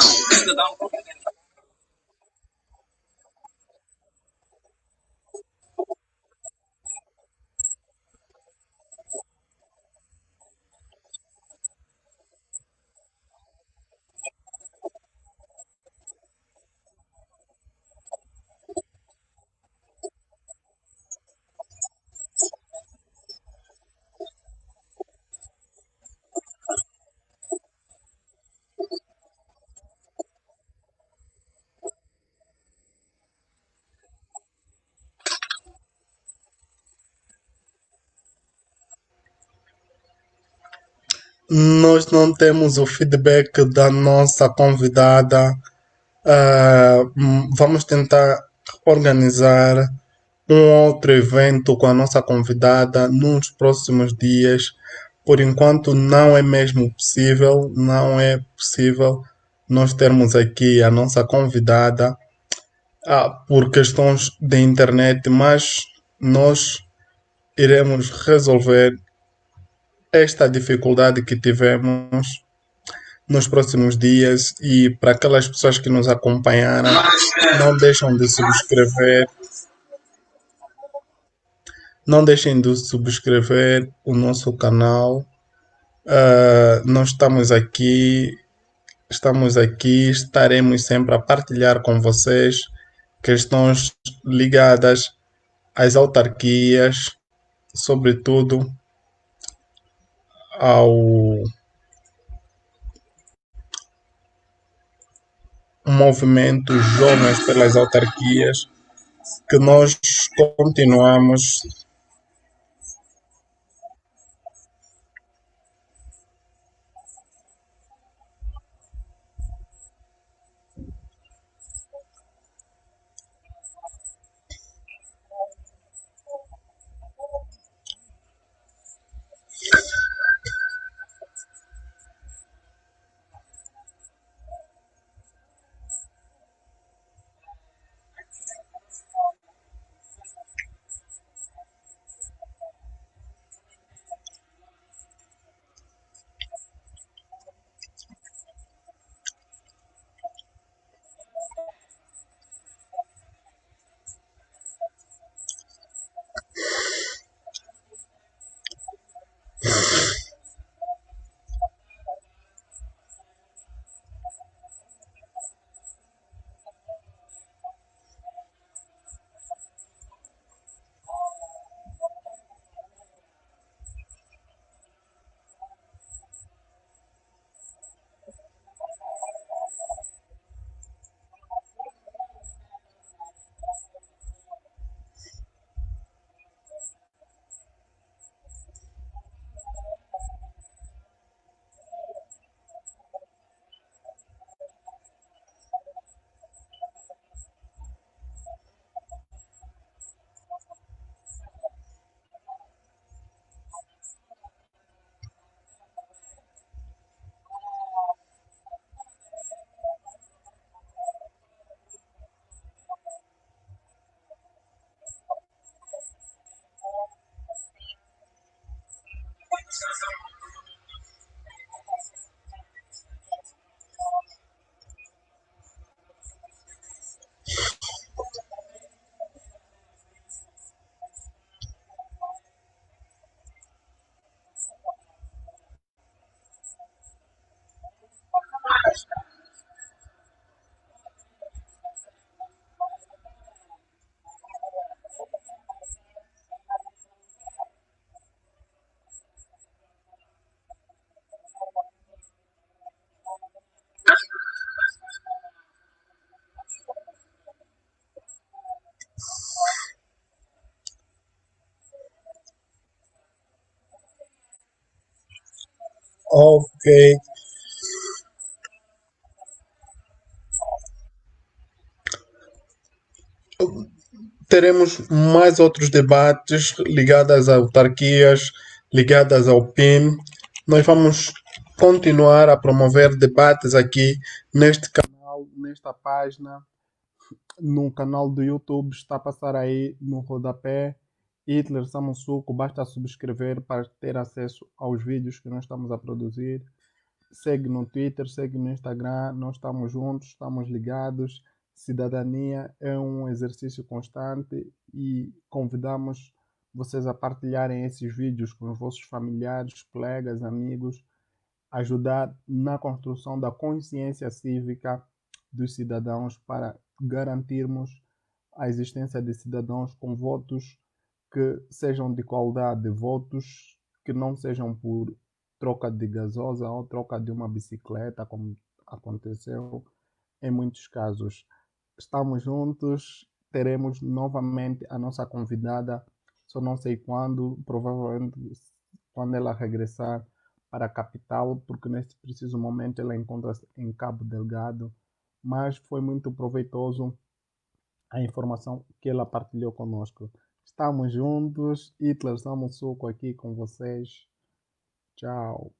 Nós não temos o feedback da nossa convidada. Vamos tentar organizar um outro evento com a nossa convidada nos próximos dias. Por enquanto, não é mesmo possível, não é possível nós termos aqui a nossa convidada por questões de internet, mas nós iremos resolver esta dificuldade que tivemos nos próximos dias e para aquelas pessoas que nos acompanharam, não deixam de subscrever, não deixem de subscrever o nosso canal. Nós estamos aqui, estaremos sempre a partilhar com vocês questões ligadas às autarquias, sobretudo ao movimento Jovens pelas Autarquias, que nós continuamos. Ok. Teremos mais outros debates ligados às autarquias, ligadas ao PIN. Nós vamos continuar a promover debates aqui neste canal, nesta página, no canal do YouTube. Está a passar aí no rodapé. Hitler Samussuco, basta subscrever para ter acesso aos vídeos que nós estamos a produzir. Segue no Twitter, segue no Instagram, nós estamos juntos, estamos ligados. Cidadania é um exercício constante e convidamos vocês a partilharem esses vídeos com os vossos familiares, colegas, amigos, ajudar na construção da consciência cívica dos cidadãos para garantirmos a existência de cidadãos com votos que sejam de qualidade, votos que não sejam por troca de gasosa ou troca de uma bicicleta, como aconteceu em muitos casos. Estamos juntos, teremos novamente a nossa convidada, só não sei quando, provavelmente quando ela regressar para a capital, porque neste preciso momento ela encontra-se em Cabo Delgado, mas foi muito proveitoso a informação que ela partilhou conosco. Estamos juntos, Hitler Samussuco aqui com vocês. Tchau.